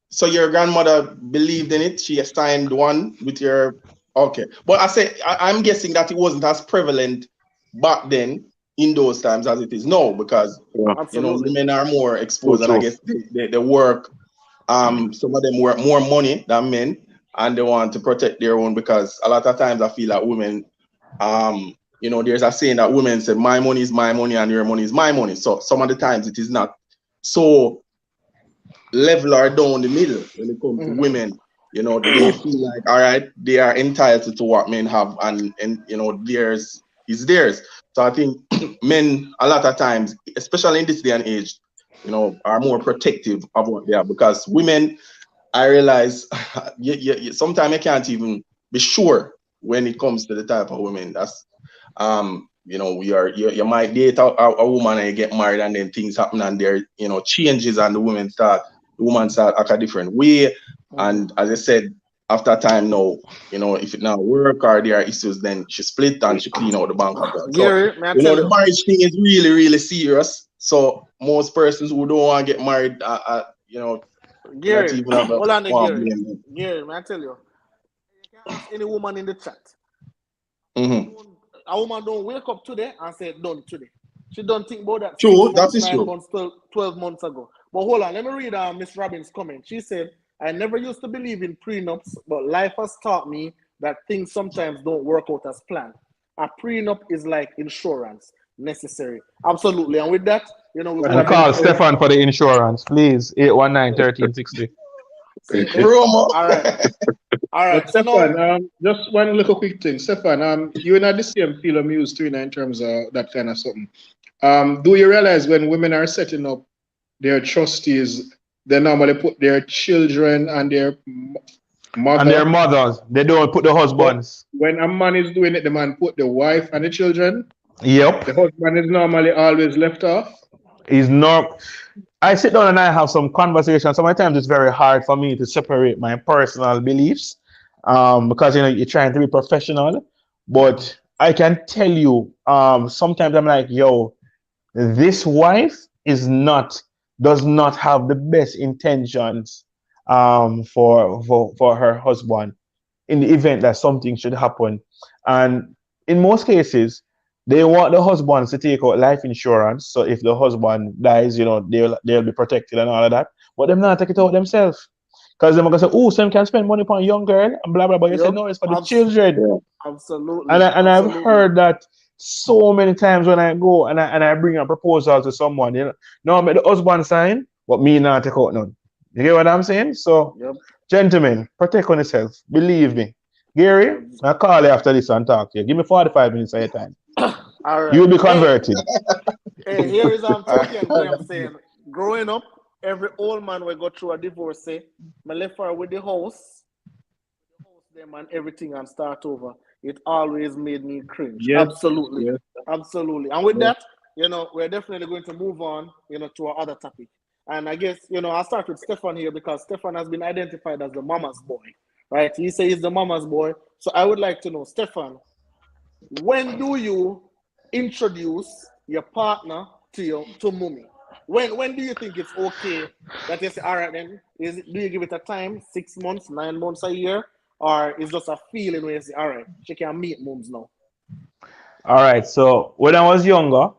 so your grandmother believed in it? She signed one with your okay. But I'm guessing that it wasn't as prevalent back then in those times as it is now because Yeah, Absolutely. women are more true, exposed and I true. guess they work some of them work more money than men and they want to protect their own because a lot of times I feel like women there's a saying that women say my money is my money and your money is my money. So some of the times it is not so level or down the middle when it comes to Mm-hmm. women. They feel like all right, they are entitled to what men have and theirs is theirs. So I think men a lot of times, especially in this day and age, are more protective of what they have because women, I realize sometimes I can't even be sure when it comes to the type of women. That's we are you might date a woman and you get married and then things happen and there changes and the woman start act a different way. Mm-hmm. And as I said, after time now, if it not work or there are issues, then she split and she clean out the bank account. So Gary, may I tell the you? marriage thing is really, really serious. So most persons who don't want to get married, not Gary, even have a hold on there, Gary. blame. Gary, may I tell you? You can ask any woman in the chat. Mm-hmm. A woman don't wake up today and say done today. She don't think about that six True, that months, is nine true. months, 12 months ago. But hold on, let me read Miss Robbins' comment. She said, I never used to believe in prenups, but life has taught me that things sometimes don't work out as planned. A prenup is like insurance, necessary. Absolutely. And with that, we What go And ahead happened call and to Stefan for the insurance, please. 819-1360. see. Promo? All right. All But right. So now, Stefan, just one little quick thing. Stefan, you and I the same field of music too, in terms of that kind of something. Do you realize when women are setting up their trustees, they normally put their children and their And their mother, mothers, they don't put the but husbands. when a man is doing it, the man put the wife and the children. Yep. The husband is normally always left off. Is not. I sit down and I have some conversations. Sometimes it's very hard for me to separate my personal beliefs because you're trying to be professional. But I can tell you, sometimes I'm like, yo, this wife does not have the best intentions for her husband in the event that something should happen. And in most cases, they want the husbands to take out life insurance. So if the husband dies, they'll be protected and all of that. But them not take it out themselves. Because they're gonna say, oh, some can spend money upon a young girl and blah blah blah. You say yep, no, it's for the abs- children. Yeah. absolutely, And I've absolutely. heard that so many times when I go and I bring a proposal to someone, no, make the husband sign, but me not take out none. You get what I'm saying? So, Yep. gentlemen, protect on yourself. Believe me. Gary, Abs- I'll call you after this and talk to you. Give me 45 minutes of your time. All You right. will be Hey, converted. hey, here is Turkey and Graham saying, growing up, every old man will go through a divorce, say, I left her with the house them and everything and start over. It always made me cringe. Yes, Absolutely. yes, Absolutely. And with yes. that, we're definitely going to move on, to our other topic. And I guess, I'll start with Stefan here because Stefan has been identified as the mama's boy, right? He says he's the mama's boy. So I would like to know, Stefan, when do you introduce your partner to mommy? When do you think it's okay that you say, all right, then do you give it a time, 6 months, 9 months, a year, or is just a feeling where you say, all right, she can meet moms now? All right. So when I was younger,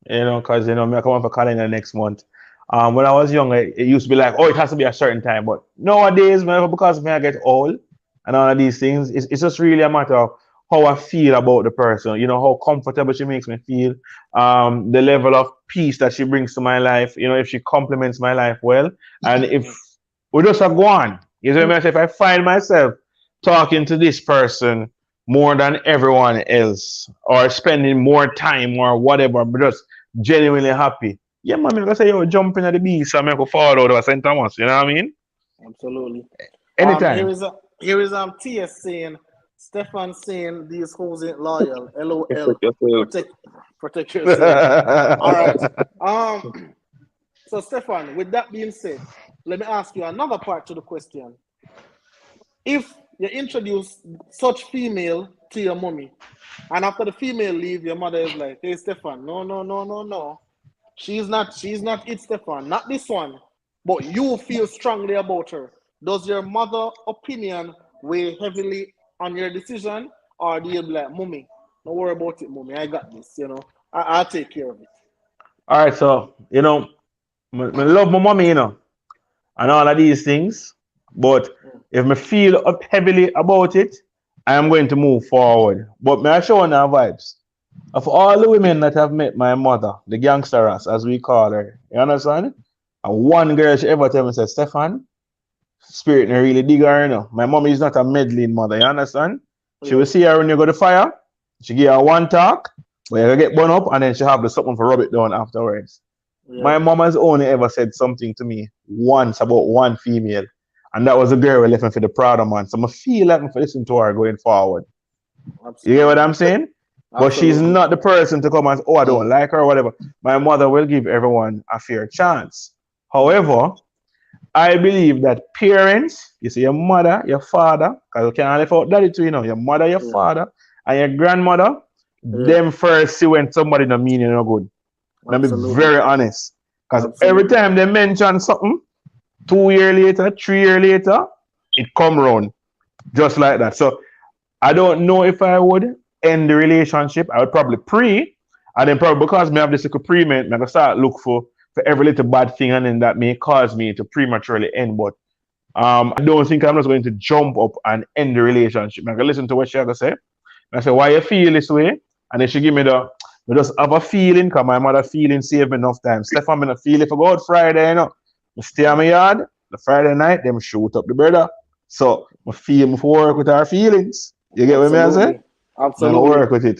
Because me I come up for calendar next month. When I was younger, it used to be like, oh, it has to be a certain time. But nowadays, man, because when I get old and all of these things, it's just really a matter of how I feel about the person. How comfortable she makes me feel, the level of peace that she brings to my life. If she complements my life well, and if we just go on. You know what I mean? If I find myself talking to this person more than everyone else, or spending more time or whatever, but just genuinely happy. Yeah, man, I'm gonna say, yo, jump in at the beach so I'm gonna fall out of St. Thomas. You know what I mean? Absolutely. Here Anytime. is TS saying, Stefan saying these hoes ain't loyal. LOL. Protect yourself. Protect yourself. All right. So Stefan, with that being said, let me ask you another part to the question. If you introduce such female to your mommy, and after the female leave, your mother is like, hey Stefan, no. She's not it, Stefan, not this one. But you feel strongly about her. Does your mother opinion weigh heavily on your decision? Or do you be like, mommy, don't worry about it, mommy. I got this, I'll take care of it. All right, so I love my mommy, and all of these things. But if I feel up heavily about it, I am going to move forward. But may I show her vibes? Of all the women that have met my mother, the gangsteress, as we call her, you understand? And one girl she ever tell me, said, Stefan, spirit no really dig her, My mom is not a meddling mother, you understand? She will see her when you go to fire, she give her one talk, where you get burned up, and then she have the something for rub it down afterwards. Yeah. My mom has only ever said something to me once about one female, and that was a girl who left me for the Prada man. So I feel like I'm listen to her going forward. Absolutely. You get what I'm saying? But she's not the person to come and say, oh, I don't like her or whatever. My mother will give everyone a fair chance. However, I believe that parents, you see your mother, your father, because you can't live out daddy too, your mother, your father, and your grandmother, them first see when somebody no meaning no good. Let me be very honest. Because every time they mention something, 2 years later, 3 years later, it come round. Just like that. So I don't know if I would end the relationship. I would probably pre, and then probably because me have this little pre-ment, I'm gonna start look for every little bad thing, and then that may cause me to prematurely end. But I don't think I'm just going to jump up and end the relationship. I'm gonna listen to what she gonna say. I say, why you feel this way? And then she give me we just have a feeling, because my mother feeling saved me enough time. Stefan, I'm gonna feel if I go out Friday, I stay on my yard, the Friday night, them shoot up the brother. So I feel me for work with our feelings. You get what I say? Absolutely. I'm work with it.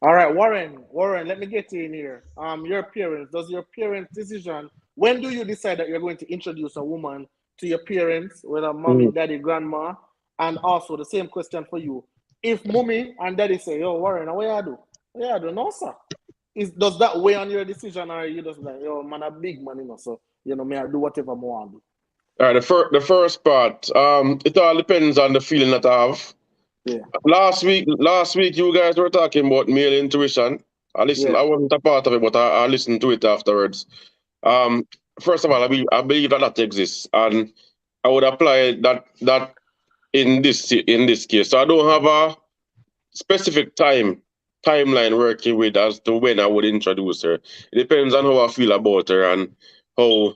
All right, Warren, let me get you in here. Your parents, does your parents' decision, when do you decide that you're going to introduce a woman to your parents, whether mommy, daddy, grandma? And also the same question for you. If mommy and daddy say, yo, Warren, what you do? What you do? No, sir. Does that weigh on your decision, or are you just like, yo, man, a big man, so, may I do whatever I want to do? All right, the first part, it all depends on the feeling that I have. Yeah. Last week, you guys were talking about male intuition. I listened. I wasn't a part of it, but I listened to it afterwards. First of all, I believe that exists, and I would apply that in this case. So I don't have a specific timeline working with as to when I would introduce her. It depends on how I feel about her and how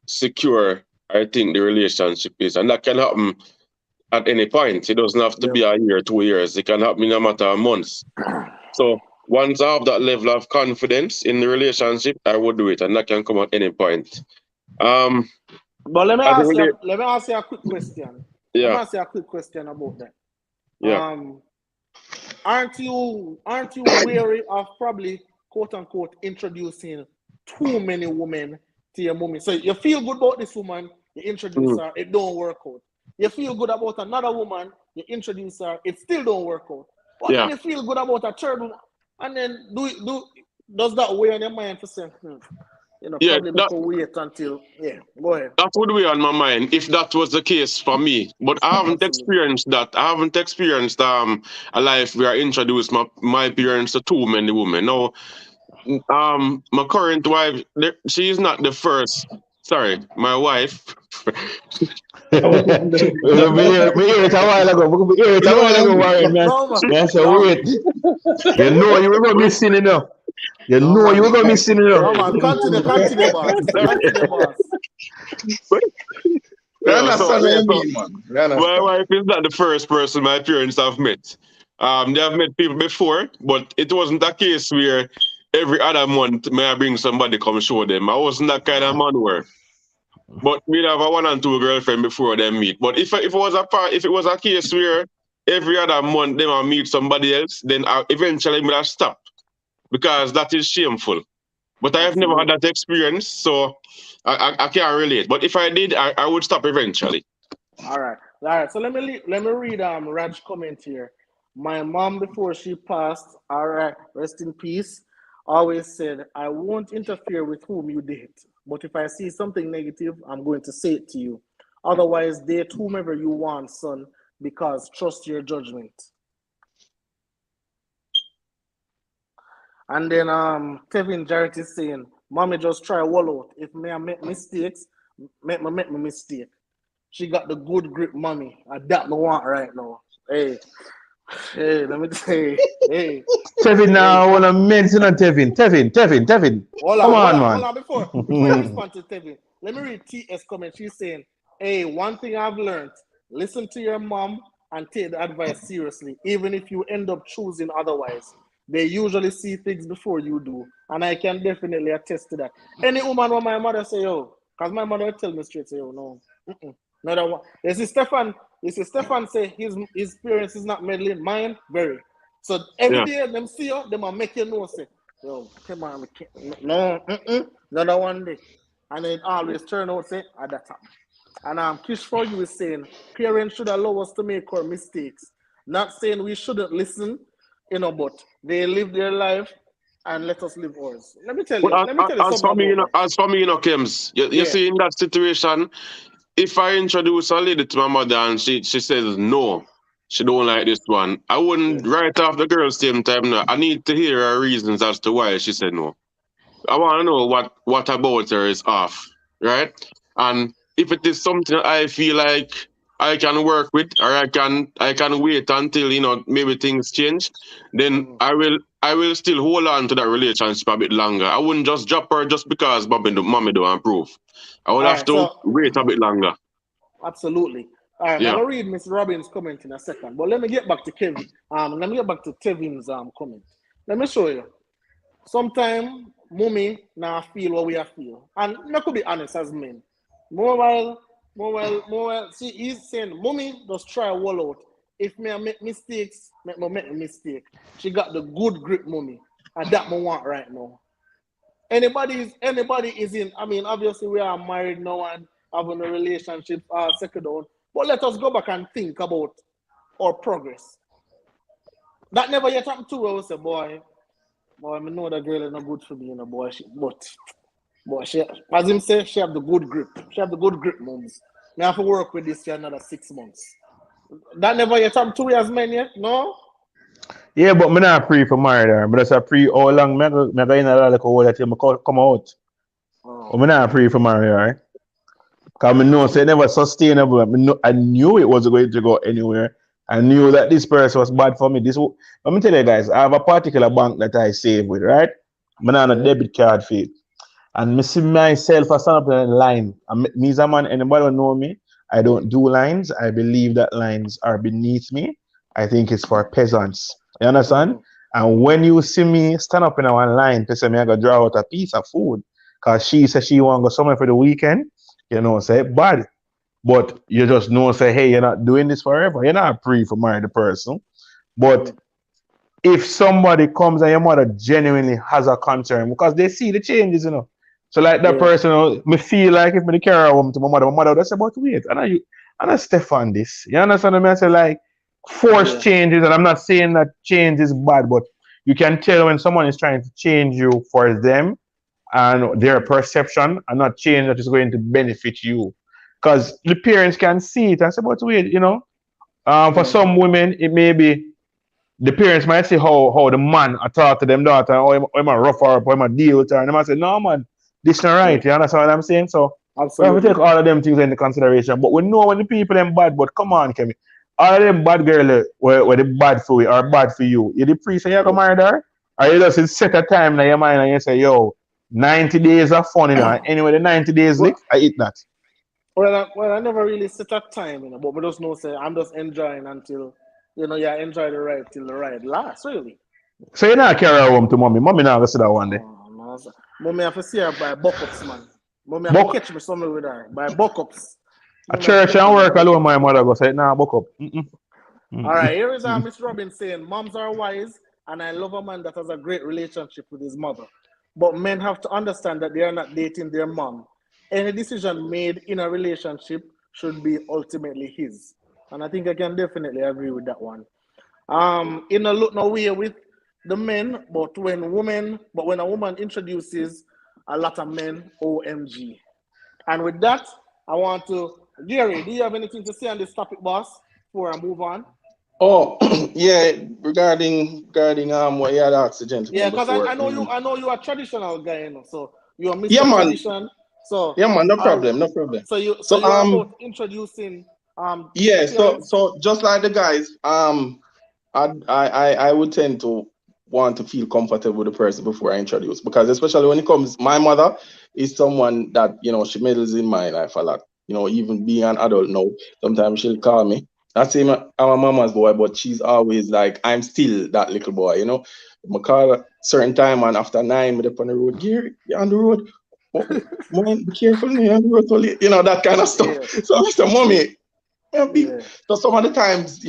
secure I think the relationship is, and that can happen at any point. It doesn't have to be a year, 2 years. It can happen in a matter of months. So once I have that level of confidence in the relationship, I would do it, and that can come at any point. But let me ask you a quick question. Yeah. Let me ask you a quick question about that. Yeah. Aren't you wary of probably, quote unquote, introducing too many women to your mommy? So you feel good about this woman, you introduce her, it don't work out. You feel good about another woman, you introduce her, it still don't work out. But then you feel good about a third woman, and then does that weigh on your mind for saying, probably wait until, go ahead. That would weigh on my mind if that was the case for me. But I haven't experienced that. I haven't experienced a life where I introduced my parents to too many women. No, my current wife, she is not the first. Sorry, my wife. We hear it a while ago, Warren, man. Man, so wait. You remember me sinning now. You No know man. you're gonna be sitting No up. man. Continue, boss. Continue, boss. We Yeah, so understand what yeah, you so mean, man. We my understand. wife is not the first person my parents have met. They have met people before, but it wasn't a case where every other month may I bring somebody come show them. I wasn't that kind of man where. But we'd have a one and two girlfriend before they meet. But if it was a case where every other month they might meet somebody else, then eventually I will stop because that is shameful. But I have never had Absolutely. that experience, so I can't relate. But if I did, I would stop eventually. All right. All right. So let me read Raj comment here. My mom before she passed, all right, rest in peace, always said, I won't interfere with whom you date. But if I see something negative, I'm going to say it to you. Otherwise, date whomever you want, son, because trust your judgment. And then Kevin Jarrett is saying, Mommy just try wall out. If me I make mistakes, make my mistake. She got the good grip, mommy. That me want right now. Hey, hey, let me say, hey, Tevin hey. now I wanna mention on Tevin. Come on, Hold man. on. Before you respond to Tevin, let me read TS comment. She's saying, hey, one thing I've learned: listen to your mom and take the advice seriously, even if you end up choosing otherwise. They usually see things before you do, and I can definitely attest to that. Any woman when my mother say, yo, because my mother tell me straight, say, yo, no, no, that one. You see Stefan say his parents is not meddling, mine very. So every Yeah. day them see you, them will make you know say, yo, come on, no, not that one day. And it always turn out say at that time. And Kish for you is saying parents should allow us to make our mistakes. Not saying we shouldn't listen, but they live their life and let us live ours. But Let me tell you as something for me, about me. Kims, you Yeah. see in that situation, if I introduce a lady to my mother and she says no, she don't like this one, I Yeah. wouldn't write off the girl same time. No, I need to hear her reasons as to why she said no. I want to know what about her is off, right? And if it is something I feel like I can work with, or I can wait until maybe things change, then Mhm. I will still hold on to that relationship a bit longer. I wouldn't just drop her just because mommy don't approve. I would All have right, to so wait a bit longer. absolutely. All right, I'm Yeah. gonna read Miss Robbins' comment in a second, but let me get back to Kevin. Let me get back to Kevin's comment. Let me show you. Sometimes mommy now feel what we are feel, and I could be honest as men. More while. See, he's saying, mommy just try wall out. If me I make mistakes, make a mistake. She got the good grip, mommy, and that me want right now. Anybody is in. I mean, obviously we are married now and having a relationship second down. But let us go back and think about our progress. That never yet happened to us. Say, boy, I know that girl is not good for me, boy. She, as him say, she have the good grip. She have the good grip, moms. Me have to work with this for another 6 months. That never yet happened to we as men yet, no? Yeah, but me not pre for married her. But that's a pre all long me go in a like hole that you come out. But Oh, me not pre for married her. Because I know say absolutely. never sustainable. I knew it was going to go anywhere. I knew that this person was bad for me. Let me tell you guys, I have a particular bank that I save with, right? I'm on a Yeah. debit card fee. And me see myself as stand up in a line. And me as a man, anybody who know me, I don't do lines. I believe that lines are beneath me. I think it's for peasants. You understand? Mm-hmm. And when you see me stand up in one line to say me I go draw out a piece of food, cause she said she want to go somewhere for the weekend, say bad. But you just know say, hey, you're not doing this forever. You're not free for marry the person. But Mm-hmm. if somebody comes and your mother genuinely has a concern because they see the changes. So like that Yeah. person, me feel like if me carry her home to my mother would say, but wait, I know Stefan this. You understand what I mean? I say like force Yeah. changes, and I'm not saying that change is bad, but you can tell when someone is trying to change you for them and their perception and not change that is going to benefit you. Because the parents can see it and say, but wait. For Mm-hmm. some women, it may be the parents might see how the man I talk to them daughter, or him a rough her up, or him a deal with her, and they might say, no man, this not Yeah. right. You understand what I'm saying? So we have to Absolutely. take all of them things into consideration. But we know when the people them bad, but come on, Kemi. All of them bad girl were the bad for you or bad for you. You the priest and you Yeah. go marry her? Or you just set a time in your mind and you say, yo, 90 days of fun, And anyway, the 90 days lick, Well, I eat that. well, I never really set a time, but we just know say I'm just enjoying until you enjoy the ride till the ride lasts, really. So you not carry her home to mommy. Mommy not gonna sit that one day. Oh, no, Mommy have to see her by buck-ups, man. Mommy have to Buck catch me somewhere with her by buck-ups. a Mommy have to church catch me and by work alone, buck-ups. my mother go say, nah, buck up. All right, here is Mm-mm. Miss Robin saying, moms are wise, and I love a man that has a great relationship with his mother. But men have to understand that they are not dating their mom. Any decision made in a relationship should be ultimately his. And I think I can definitely agree with that one. In a look no way with the men, but when a woman introduces a lot of men, OMG. And with that, I want to Gary, do you have anything to say on this topic, boss, before I move on? Oh, yeah, regarding what you had asked the Yeah, gentleman because before. I know you are a traditional guy, so you are Yeah, Mr. man. Tradition. So Yeah, man, no are problem, no problem. so So you're about introducing the yeah, so parents. so just like the guys, I would tend to want to feel comfortable with the person before I introduce, because especially when it comes, my mother is someone that she meddles in my life a lot. Even being an adult now, sometimes she'll call me. Not saying I'm a mama's boy, but she's always like, I'm still that little boy. I call her certain time, and after 9, me up on the road. Gear, you on the road? Oh, man, be careful, me on the road. So late," that kind of stuff. Yeah, So I said, mommy, big. yeah. So some of the times,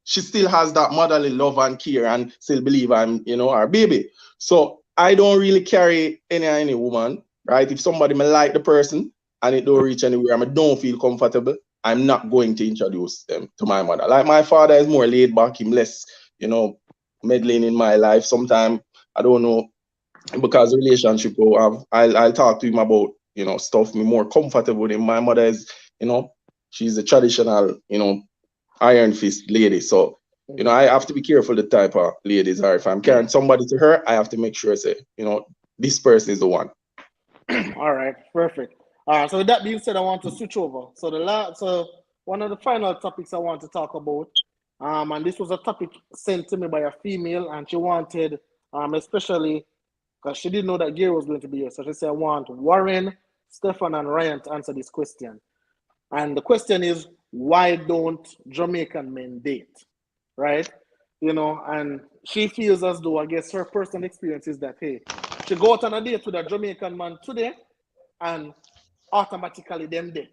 she still has that motherly love and care and still believe I'm, her baby. So I don't really carry any woman, right? If somebody may like the person and it don't reach anywhere, I don't feel comfortable, I'm not going to introduce them to my mother. Like my father is more laid back, him less, you know, meddling in my life. Sometimes I don't know, because relationship go have, I'll talk to him about stuff me more comfortable with him. My mother is, she's a traditional, iron fist lady. So, I have to be careful the type of ladies are. If I'm carrying somebody to her, I have to make sure say, this person is the one. All right, perfect. All right, so with that being said, I want to switch over. So one of the final topics I want to talk about, and this was a topic sent to me by a female, and she wanted, especially because she didn't know that Gary was going to be here, so she said, I want Warren, Stefan, and Ryan to answer this question. And the question is, why don't Jamaican men date? Right? And she feels as though, I guess her personal experience is that, hey, she go out on a date with a Jamaican man today, and automatically them there.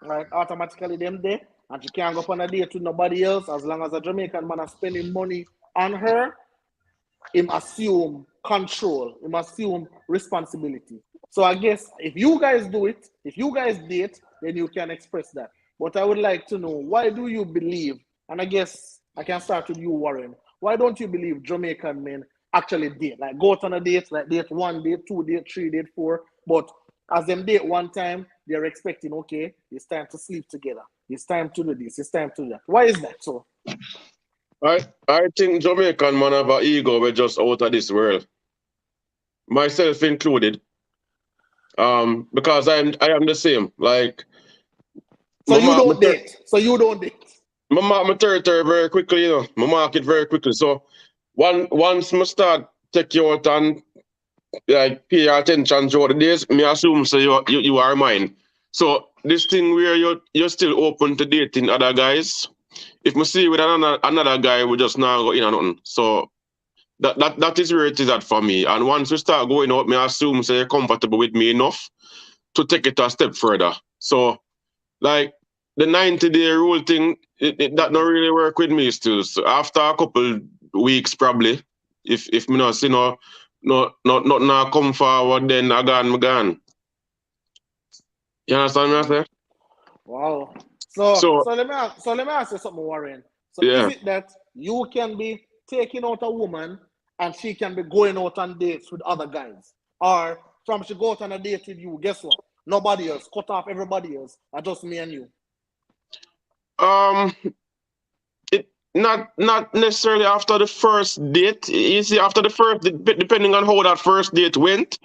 Right? Automatically them there. And she can't go on a date with nobody else as long as a Jamaican man is spending money on her. Him assume control, him assume responsibility. So I guess if you guys do it, if you guys date, then you can express that. But I would like to know, why do you believe, and I guess I can start with you, Warren, why don't you believe Jamaican men actually date? Like go out on a date, like date 1, date 2, date 3, date 4, but as them date one time, they're expecting, okay, it's time to sleep together. It's time to do this, it's time to do that. Why is that so? I think Jamaican man have an ego we're just out of this world, myself included. Because I am the same. Like So my you mark my, don't date. So you don't date. my territory very quickly, My market very quickly. So once I start take you out and like pay attention throughout the days, me assume so you are mine. So this thing where you're still open to dating other guys. If me see you with another guy, we just now go in and nothing. So that is where it is at for me. And once we start going out, me assume so you're comfortable with me enough to take it a step further. So like the 90-day rule thing, that don't really work with me still. So after a couple weeks probably, if me not see nothing come forward, then I gone. You understand me I say? Wow. So So so let me ask you something, Warren. So is yeah. it that you can be taking out a woman and she can be going out on dates with other guys? Or from she go out on a date with you, guess what? Nobody else. Cut off everybody else. Just me and you. Um it not necessarily after the first date. You see, after the first, depending on how that first date went,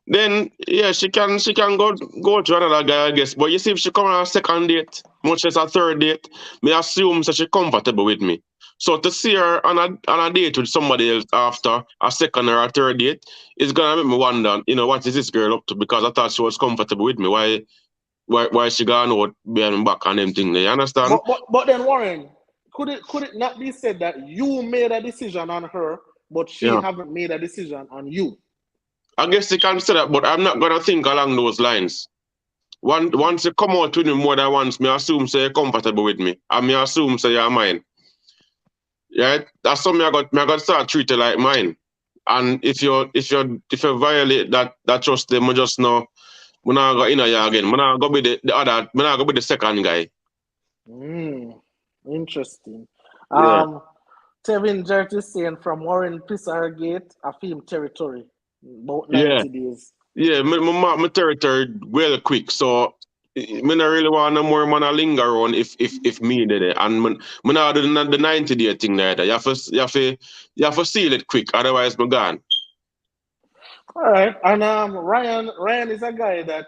then yeah, she can go to another guy, I guess. But you see, if she come on a second date, much as a third date, me assume that she comfortable with me. So to see her on a date with somebody else after a second or a third date is gonna make me wonder, what is this girl up to? Because I thought she was comfortable with me. Why she gone out behind my back and them thing there? You understand? But then Warren, could it not be said that you made a decision on her, but she Yeah. haven't made a decision on you? I guess you can say that, but I'm not gonna think along those lines. Once you come out with me more than once, me assume say you're comfortable with me. And me assume say you're mine. Right? That's something I got to start treating like mine. And if you violate that trust, then I just know I'm not go in here again. I'm not go be the other. I'm not go be the second guy. Interesting. Yeah. Tevin Jert is saying from Warren Pisargate, a film territory, about Yeah. 90 days. Yeah. My territory well quick, so me not really want no more man a linger on if me did it. And me not do the 90-day thing there. You have to seal it quick, otherwise me gone. All right, and Ryan is a guy that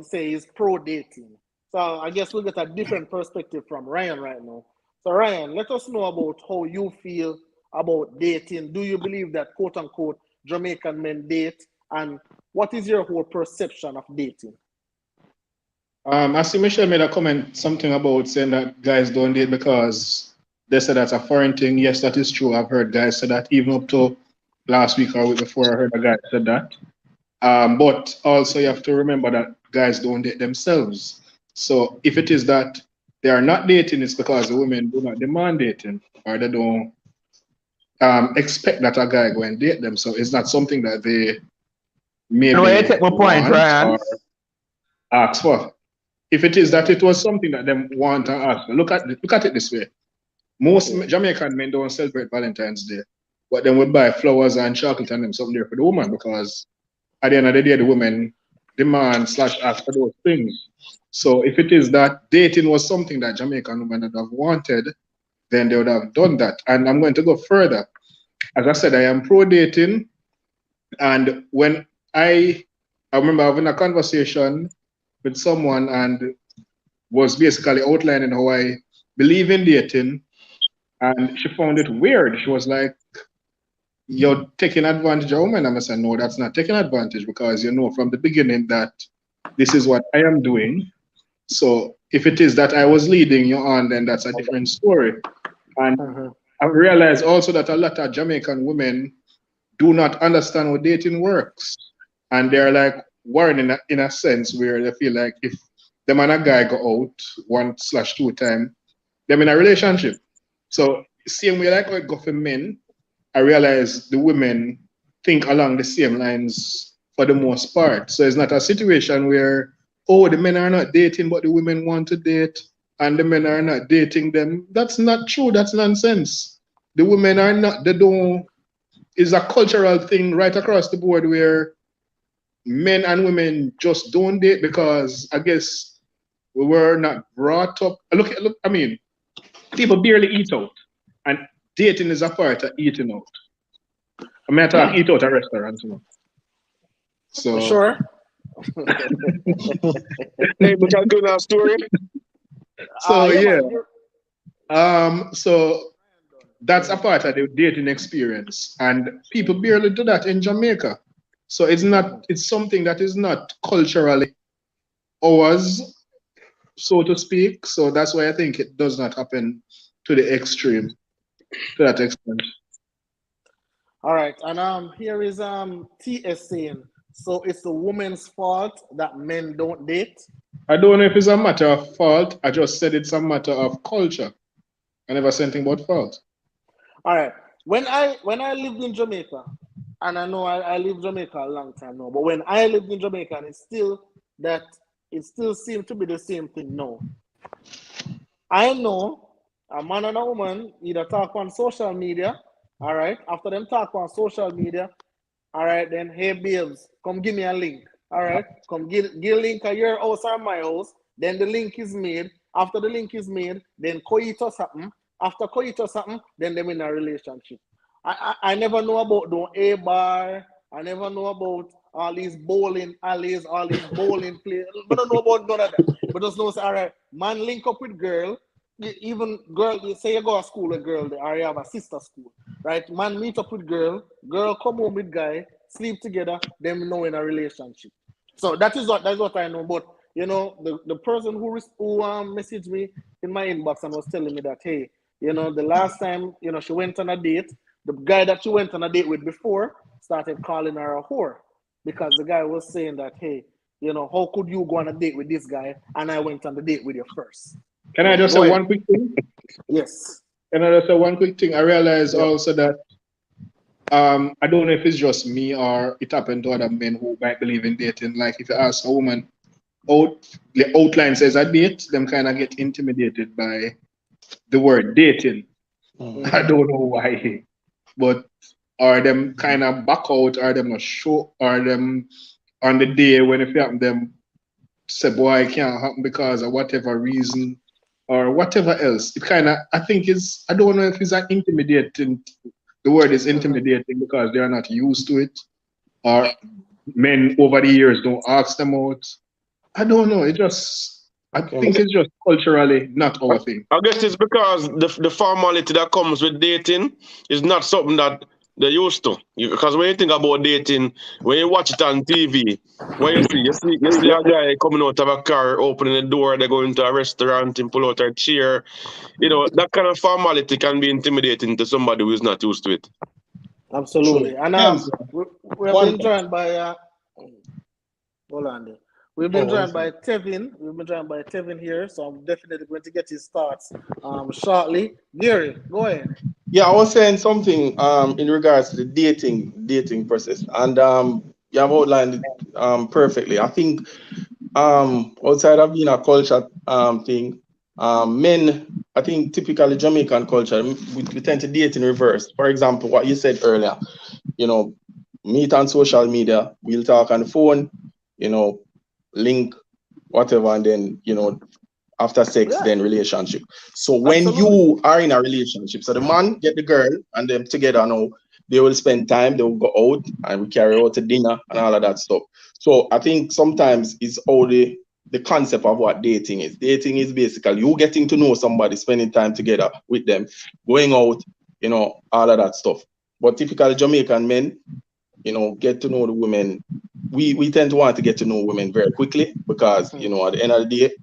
say he's pro dating. So I guess we'll get a different perspective from Ryan right now. So Ryan, let us know about how you feel about dating. Do you believe that quote unquote Jamaican men date, and what is your whole perception of dating? I see Michelle made a comment something about saying that guys don't date because they said that's a foreign thing. Yes, that is true. I've heard guys say that even up to last week or week before. I heard a guy said that. But also you have to remember that guys don't date themselves. So if it is that they are not dating, it's because the women do not demand dating or they don't expect that a guy go and date them. So it's not something that they No, you maybe take my point, want Ryan. or ask for. If it is that it was something that them want and ask for, look at it this way. Most Jamaican men don't celebrate Valentine's Day, but then would buy flowers and chocolate and them something there for the woman because at the end of the day, the women demand / ask for those things. So if it is that dating was something that Jamaican women would have wanted, then they would have done that. And I'm going to go further. As I said, I am pro dating, and when I remember having a conversation with someone and was basically outlining how I believe in dating, and she found it weird. She was like, "You're taking advantage of women." I said, "No, that's not taking advantage because you know from the beginning that this is what I am doing. So if it is that I was leading you on, then that's a different story." And I realized also that a lot of Jamaican women do not understand how dating works. And they're like worried in a sense where they feel like if them and a guy go out 1/2 time, them in a relationship. So same way like how it go for men, I realize the women think along the same lines for the most part. So it's not a situation where, oh, the men are not dating, but the women want to date, and the men are not dating them. That's not true. That's nonsense. The women are not, they don't, it's a cultural thing right across the board where men and women just don't date because I guess we were not brought up. Look, I mean, people barely eat out, and dating is a part of eating out. I mean, I talk eat out at restaurants. So, Sure. Hey, we can do that story. yeah. Man, So that's a part of the dating experience, and people barely do that in Jamaica. So it's something that is not culturally ours, so to speak. So that's why I think it does not happen to the extreme, to that extent. all right, and here is TS saying, so it's the woman's fault that men don't date. I don't know if it's a matter of fault. I just said it's a matter of culture. I never said anything about fault. All right, when I lived in Jamaica, and I know I lived in Jamaica a long time now, but when I lived in Jamaica, and it still seemed to be the same thing now. I know a man and a woman either talk on social media, all right. After them talk on social media, all right, then hey babes, come give me a link. All right, come give a link of your house or my house. Then the link is made. After the link is made, then coitus happen. After coitus happen, then them in a relationship. I never know about the A bar. I never know about all these bowling alleys, all these bowling places. I don't know about none of that. But just know, say, all right, man link up with girl. even girl, you say you go to school with girl, or you have a sister school, right? Man meet up with girl come home with guy, sleep together, them know in a relationship. So that's what I know. But you know, the person who messaged me in my inbox and was telling me that, hey, you know, the last time, you know, she went on a date, the guy that she went on a date with before started calling her a whore because the guy was saying that, hey, you know, how could you go on a date with this guy and I went on the date with you first? Can I just say Go ahead. one quick thing? Yes. Can I just say one quick thing? I realize Yep. also that I don't know if it's just me or it happened to other men who might believe in dating. Like if you ask a woman the outline says a date, them kind of get intimidated by the word dating. I Mm-hmm. don't know why, but are them kind of back out, are them not show, are them on the day when it happen, them say, boy, it can't happen because of whatever reason or whatever else. It kind of, I think is, I don't know if it's an intimidating, the word is Mm-hmm. intimidating because they are not used to it or men over the years don't ask them out. I don't know. I Okay. think it's just culturally not our thing. I guess it's because the formality that comes with dating is not something that they're used to. Because when you think about dating, when you watch it on TV, what you see a guy coming out of a car, opening the door, they go into a restaurant and pull out a chair. You know, that kind of formality can be intimidating to somebody who is not used to it. Absolutely. True. And Yes. we have One. been joined by hold on there. We've been Oh, joined listen. by Tevin. We've been joined by Tevin here, so I'm definitely going to get his thoughts shortly. Gary, go ahead. Yeah, I was saying something in regards to the dating process, and you have outlined it perfectly. I think outside of being a culture thing, men, I think typically Jamaican culture, we tend to date in reverse. For example, what you said earlier, you know, meet on social media, we'll talk on the phone, you know, link, whatever, and then, you know, after sex, Yeah, then relationship. So when absolutely. you are in a relationship, so the man get the girl and them together now, they will spend time, they will go out and we carry out to dinner and all of that stuff. So I think sometimes it's all the concept of what dating is. Dating is basically you getting to know somebody, spending time together with them, going out, you know, all of that stuff. But typically Jamaican men, you know, get to know the women. We tend to want to get to know women very quickly because, you Hmm. know, at the end of the day,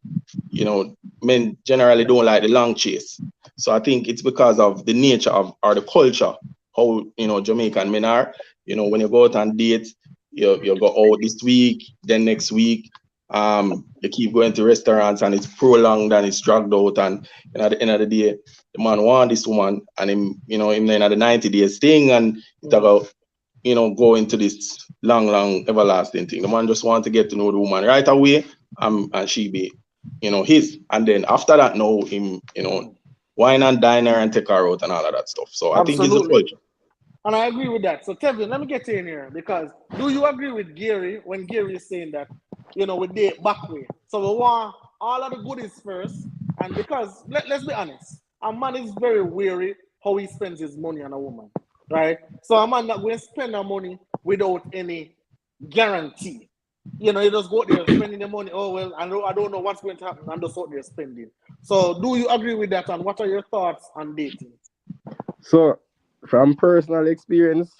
you know, men generally don't like the long chase. So I think it's because of the nature of or the culture, how, you know, Jamaican men are. You know, when you go out on dates, you go out this week, then next week, you keep going to restaurants and it's prolonged and it's dragged out and, at the end of the day, the man want this woman and him, you know, him then at the 90 days thing and it Hmm. about, you know, go into this long, everlasting thing. The man just want to get to know the woman right away, and she be, you know, his. And then after that, know him, you know, Hmm. wine and dine her and take her out and all of that stuff. So I think it's the Absolutely. culture. And I agree with that. So, Tevin, let me get you in here because do you agree with Gary when Gary is saying that, you know, we date back way? So, we want all of the goodies first. And because, let's be honest, a man is very wary how he spends his money on a woman, right? So, a man not going to spend our money without any guarantee. You know, you just go out there spending the money. Oh, well, I don't know what's going to happen. I'm just out there spending. So, do you agree with that? And what are your thoughts on dating? So, from personal experience,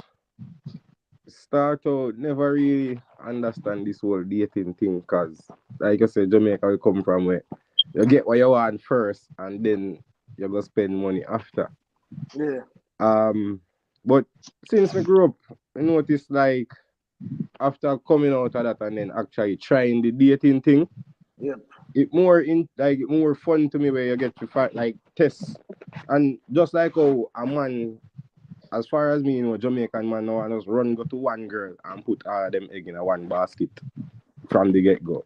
start out never really understand this whole dating thing because, like I said, Jamaica will come from where you get what you want first and then you go spend money after. Yeah. Um, but since we grew up, I noticed like after coming out of that and then actually trying the dating thing, Yep. it more fun to me where you get to fight like tests and just like how a man as far as me, Jamaican man now, I just run go to one girl and put all of them egg in a one basket from the get go.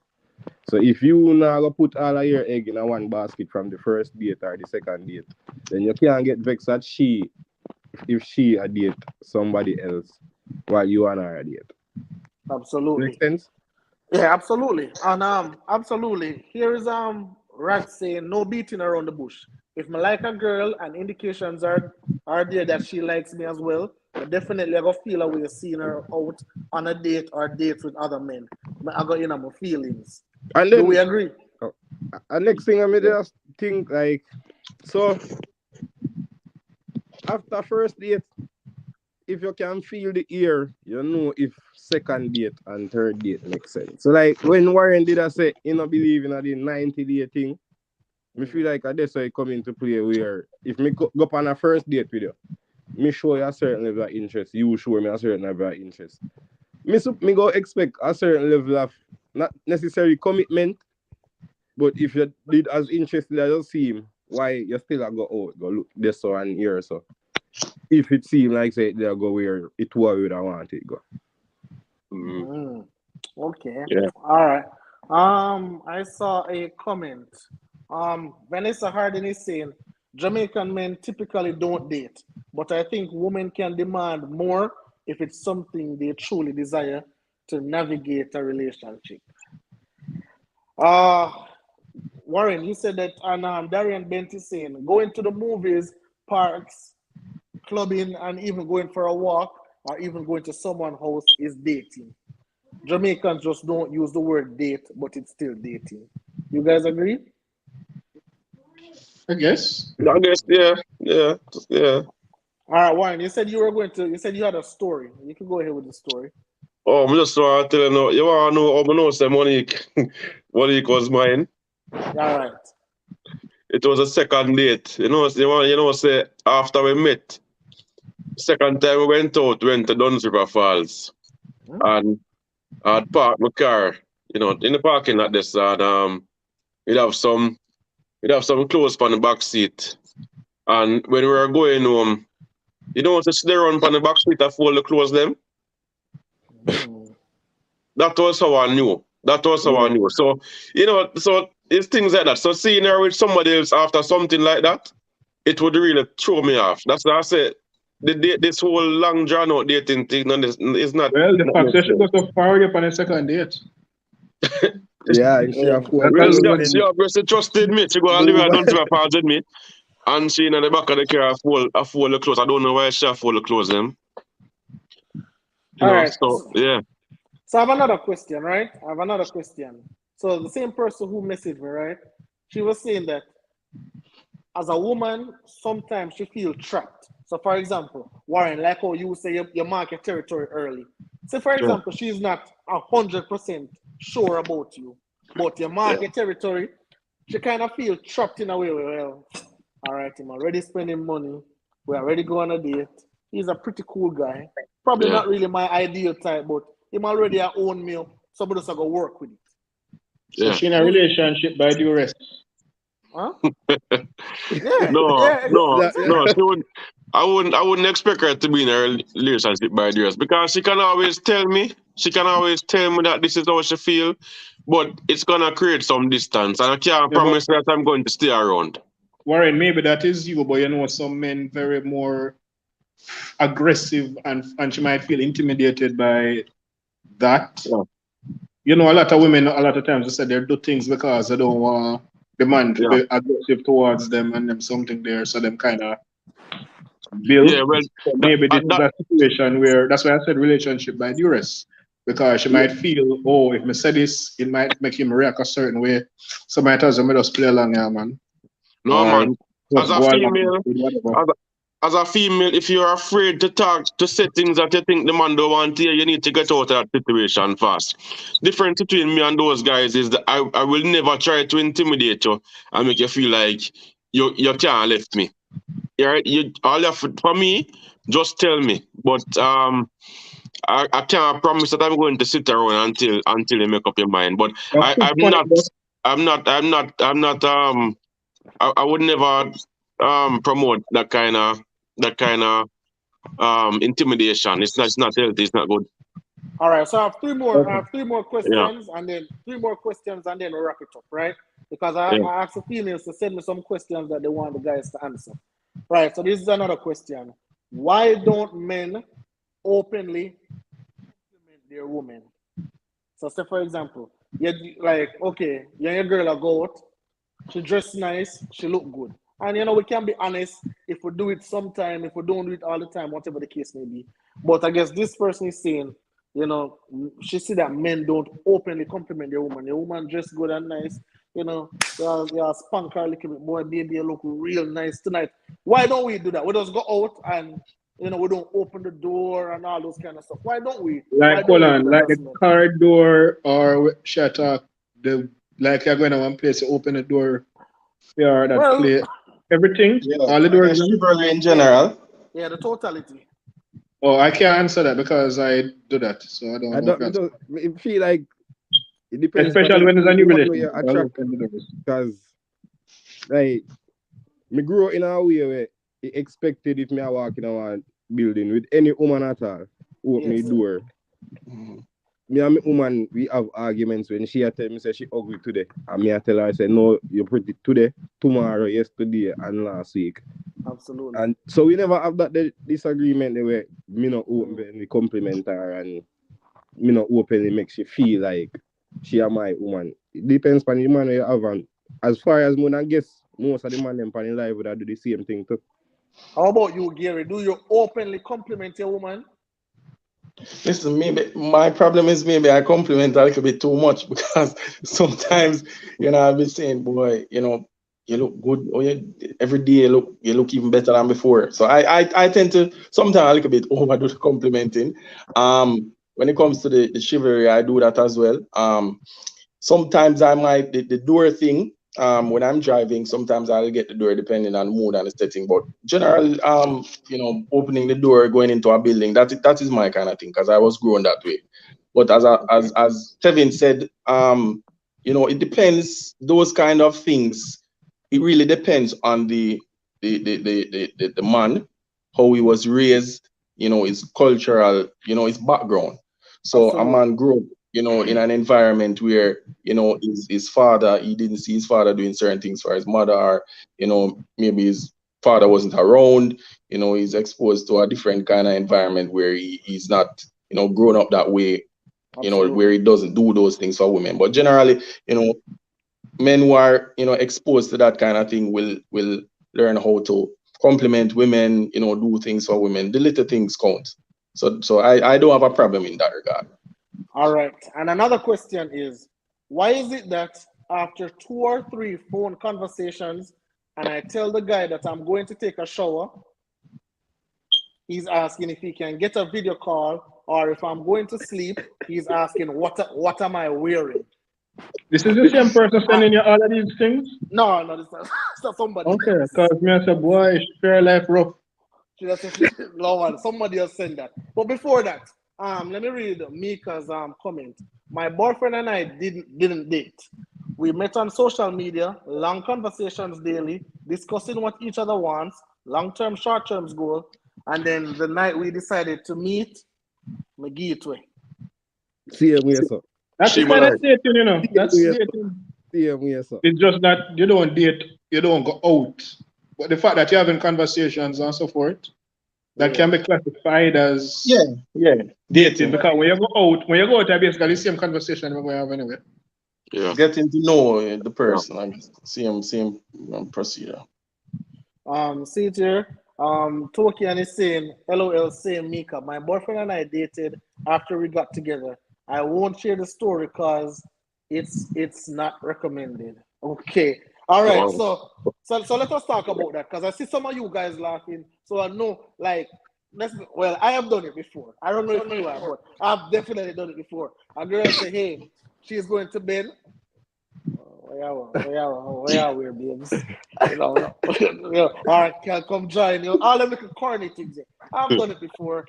So if you now go put all of your egg in a one basket from the first date or the second date, then you can't get vexed at she if she a date somebody else while you and her a date. Make Absolutely. sense? Yeah, absolutely. And absolutely. Here is Rad saying no beating around the bush. If I like a girl and indications are there that she likes me as well, but definitely I go feel a way seeing her out on a date or dates with other men. I go in on my feelings. And Do we then agree? next thing I may just think like So after first date, if you can feel the ear, you know if second date and third date makes sense. So like when Warren did I say you know believe in the 90-day thing, me feel like that's why it come into play where if me go up on a first date with you, me show you a certain level of interest, you show me a certain level of interest. Me go expect a certain level of not necessarily commitment, but if you did as interested as you seem, why you still a go out, go look this so and here so. If it seem like say they'll go where it would I want it go. Okay. Yeah. All right. I saw a comment. Vanessa Hardin is saying Jamaican men typically don't date, but I think women can demand more if it's something they truly desire to navigate a relationship. Uh Warren, you said that, and Darian Bent is saying going to the movies, parks, clubbing, and even going for a walk, or even going to someone's house is dating. Jamaicans just don't use the word date, but it's still dating. You guys agree? I guess. I guess, yeah, yeah, yeah. All right, Warren, you said you were going to, you said you had a story. You can go ahead with the story. Oh, I just want to tell you now, you want to know how I know say Monique, Monique was mine. All right. It was a second date. Say after we met, second time we went to Duns River Falls. And I'd parked my car, in the parking lot this and we'd have some clothes on the back seat. And when we were going home, just they run on the back seat and fold the clothes them. That was how I knew. That was how I knew. So, so it's things like that. So seeing her with somebody else after something like that, it would really throw me off. That's why I said this whole long drawn out dating thing is not. Well, the not fact that she necessary. got so far up on a second date. Yeah, and she have four That Well, tells clothes she then obviously trusted me to go and live move. at Dunsmere Falls with me. And she in the back of the car fold the clothes. I don't know why she fold the clothes them. All right. So yeah. So I have another question, right? I have another question. So the same person who messaged me, right? She was saying that as a woman, sometimes she feels trapped. So for example, Warren, like how you say you mark your territory early. So for Sure. example, she's not 100% sure about you, but you Yeah. mark your territory, she kind of feel trapped in a way. Well, all right, I'm already spending money. We're already going on a date. He's a pretty cool guy. Probably Yeah. not really my ideal type, but him already a own meal. Somebody else go work with it. So Yeah. she in a relationship by duress. Huh? Yeah, No, yeah, no, yeah. no. I wouldn't expect her to be in a relationship by years because she can always tell me. She can always tell me that this is how she feel, but it's gonna create some distance, and I can't Yeah, but promise that I'm going to stay around. Warren, maybe that is you, but some men very more aggressive and she might feel intimidated by that. Yeah. A lot of women, a lot of times, they say they do things because they don't want the man to Yeah. be aggressive towards them and them something there, so them kind of build. Yeah. Well, So that, maybe this is that a situation where that's why I said relationship by duress. Because she yeah. might feel, oh, if I say this, it might make him react a certain way. So might as well just play along here, man. No, Or man. As just a go along female, with whatever. as as a female, if you're afraid to talk, to say things that you think the man don't want to hear, you need to get out of that situation fast. Difference between me and those guys is that I will never try to intimidate you and make you feel like you can't left me. All you have for me, just tell me. But I can't promise that I'm going to sit around until you make up your mind. But That's too I'm funny, not though. I would never promote that kind of intimidation. It's not healthy. It's not good. All right, so I have three more. I Okay. have three more Yeah, questions, and then three more questions, and then we'll wrap it up, right? Because yeah. I asked the females to send me some questions that they want the guys to answer. Right. So this is another question: why don't men openly compliment their women? So, say for example, you like, okay, you and your girl are go out. She dressed nice. She look good. And we can be honest. If we do it sometime, if we don't do it all the time, whatever the case may be. But I guess this person is saying, she see that men don't openly compliment their woman. The woman dressed good and nice. you spunk her a little bit more, baby, you look real nice tonight. Why don't we do that? We just go out and we don't open the door and all those kind of stuff. Why don't we? Like, Why hold don't we do on, that like as the men? car door or shut up, like you're going to one place, you open the door, yeah, that Well, play everything, Yeah, all the I doors. guess chivalry in general. yeah, the totality. Oh, I can't answer that because I do that, so I I don't know if don't, that's. it feel like it depends on Especially when there's a the new one where you relationship, I'll attract. open the doors. Because, like, me grow in a way where it expected if me I walk in a building with any woman at all, open the Yes. door. Mhm. Me and my woman, we have arguments when she tell me say she ugly today. And me I tell her, I say, no, you're pretty today, tomorrow, yesterday, and last week. Absolutely. And so we never have that disagreement where me not openly compliment her and me not openly make she feel like she are my woman. It depends on the man you have. And as far as me, I guess most of the man them in life would do the same thing too. How about you, Gary? Do you openly compliment your woman? Listen, maybe my problem is maybe I compliment a little bit too much because sometimes, I'll be saying, boy, you look good. Or every day you look even better than before. So I tend to sometimes a little bit overdo the complimenting. When it comes to the chivalry, I do that as well. Sometimes I might the door thing. When I'm driving, sometimes I'll get the door depending on the mood and the setting. But general, opening the door, going into a building, that is my kind of thing because I was grown that way. But as Kevin said, it depends. Those kind of things, it really depends on the man, how he was raised, his cultural, his background. So a Absolutely. man grew up, in an environment where, his father, he didn't see his father doing certain things for his mother, or, maybe his father wasn't around, he's exposed to a different kind of environment where he's not, grown up that way, where Absolutely. he doesn't do those things for women. But generally, men who are, exposed to that kind of thing will learn how to compliment women, do things for women. The little things count. So I don't have a problem in that regard. All right. And another question is, why is it that after 2 or 3 phone conversations, and I tell the guy that I'm going to take a shower, he's asking if he can get a video call, or if I'm going to sleep, he's asking what am I wearing? This is the same person Uh, sending you all of these things? no, it's not, it's not somebody Okay, else. because me I say, boy, share life rough. No one, somebody else sent that. But before that, let me read Mika's comment. My boyfriend and I didn't date. We met on social media, long conversations daily, discussing what each other wants, long-term, short-term goal, and then the night we decided to meet, me give it away. Same way, sir. That's the She kind of like, dating, That's Same way, dating. same way, sir. It's just that you don't date, you don't go out. But the fact that you're having conversations and so forth, that Yeah. can be classified as Yeah, dating. dating, Because when you go out, you're basically the same conversation we're going to have anyway. yeah. getting to know the Yeah. person. I guess same procedure. See it here. Tokian is saying, LOL, saying Mika, my boyfriend and I dated after we got together. I won't share the story because it's not recommended. Okay. All right. Wow. So let us talk about that because I see some of you guys laughing. So I know, like, well, I have done it before. I don't know if you have, but I've definitely done it before. A girl say, hey, she's going to bed. Where are we, babes? All right, can come join you. All them little corny things. I've done it before.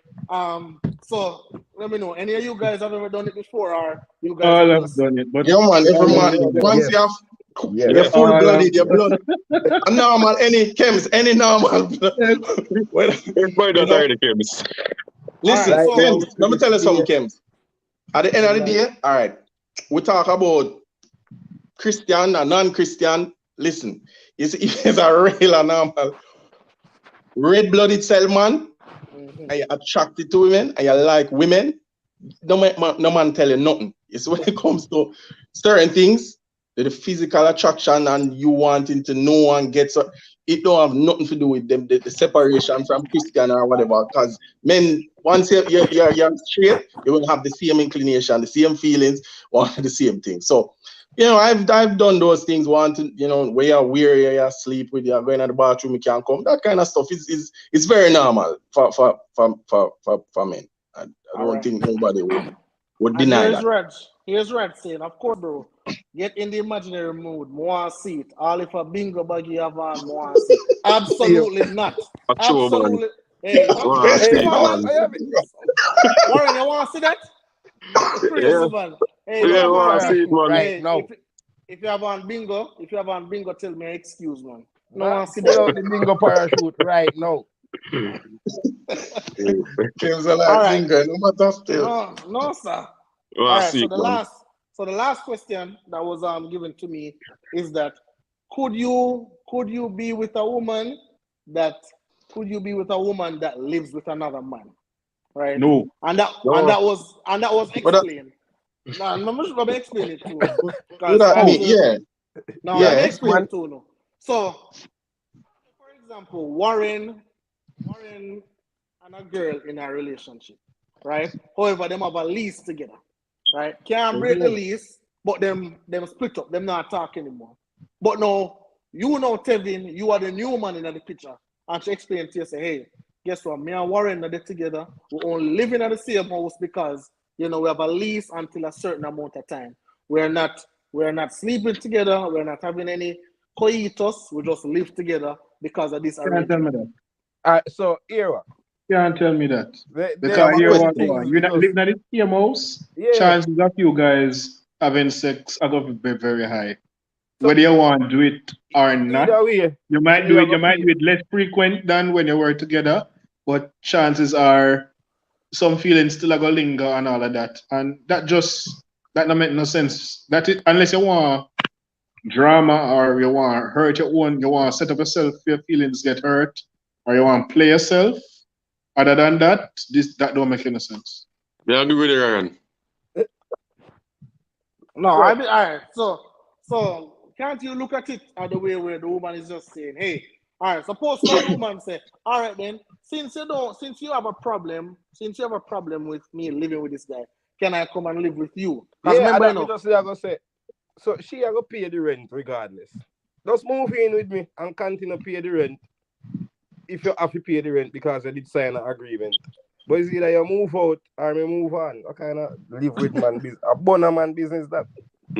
So let me know. Any of you guys have ever done it before, or you guys All will have just done it. But Yeah, man. Every Yes, man, once yes, yes. you're we full all have blooded, you're done blood. A normal, any chems, any normal. it. Well, Everybody you that know, already comes. all right. listen, Like So now, chems. Let me tell you something, yeah, chems. At the end of the like, day, all right, we talk about Christian and non-Christian. Listen, if it's a real and normal red-blooded cell man, mhm, and you're attracted to women, and you like women, no man tell you nothing. It's when it comes to certain things, the physical attraction and you wanting to know and get so it don't have nothing to do with them, the separation from Christian or whatever. Because men, once you're straight, you will have the same inclination, the same feelings, want the same thing. So I've done those things. Wanting, where you're weary, you sleep with, you're going to the bathroom, you can't come. That kind of stuff is very normal for men. I All don't right. think nobody would And deny here's that. Reg. Here's Reg saying, of course, bro. Get in the imaginary mood. More see it. All if a bingo buggy have on, more see it. Yeah. Absolutely not. A true man. Absolutely. Hey, Wow, Hey, come see, on, no, man. man. I have it. Warren, you want to see that? Yeah, Crazy, man. Hey, if Put you yeah, on have the wow, on, see it, parachute man. right hey, now. if you have on bingo, tell me excuse, man. No Nah, one see pull that. out the bingo parachute right now. Games are All like right. bingo, no matter still. No, sir. All Wow, right. see it, man. So the last question that was given to me is that could you be with a woman that lives with another man, right? No. And that No, was But explained. Now, let me explain it too, no. would Because that can't Oh, mean? you? Yeah, Now let Yeah, me yeah. this explain man. it too, no. So, for example, Warren and a girl in a relationship, right? However, them have a lease together, right? Can't break the lease, but them split up. Them not talk anymore. But now, Tevin, you are the new man in the picture. And she explained to you, say, hey, guess what? Me and Warren are together. We only living in the same house because we have a lease until a certain amount of time. We're not sleeping together. We're not having any coitus. We just live together because of this Can't tell me arrangement. that. So, Era, Can't tell me that. they have Because a here couple what Question. go on. things You we not just, live in the same house, yeah. chances of you guys having sex are going to be very high. So, Whether you want to do it or not, either way, you might she do are it. You gonna might pay. do it less frequent than when you were together, but chances are some feelings still are gonna linger and all of that, and that don't make no sense. Unless you want drama or you want to hurt your own, you want to set up yourself, your feelings get hurt, or you want to play yourself. Other than that, that don't make any sense. yeah, I agree with you, Ryan. No, Well, all right. So can't you look at it at the way where the woman is just saying, "Hey, all right." Suppose now the woman say, "All right, then, since you have a problem with me living with this guy, can I come and live with you?" Because yeah, and remember, that me just say, I gonna say. So she are gonna pay the rent regardless. Just move in with me and continue to pay the rent if you have to pay the rent because I did sign an agreement. But it's either you move out or me move on. I kind of live with man business. A bonner man business that.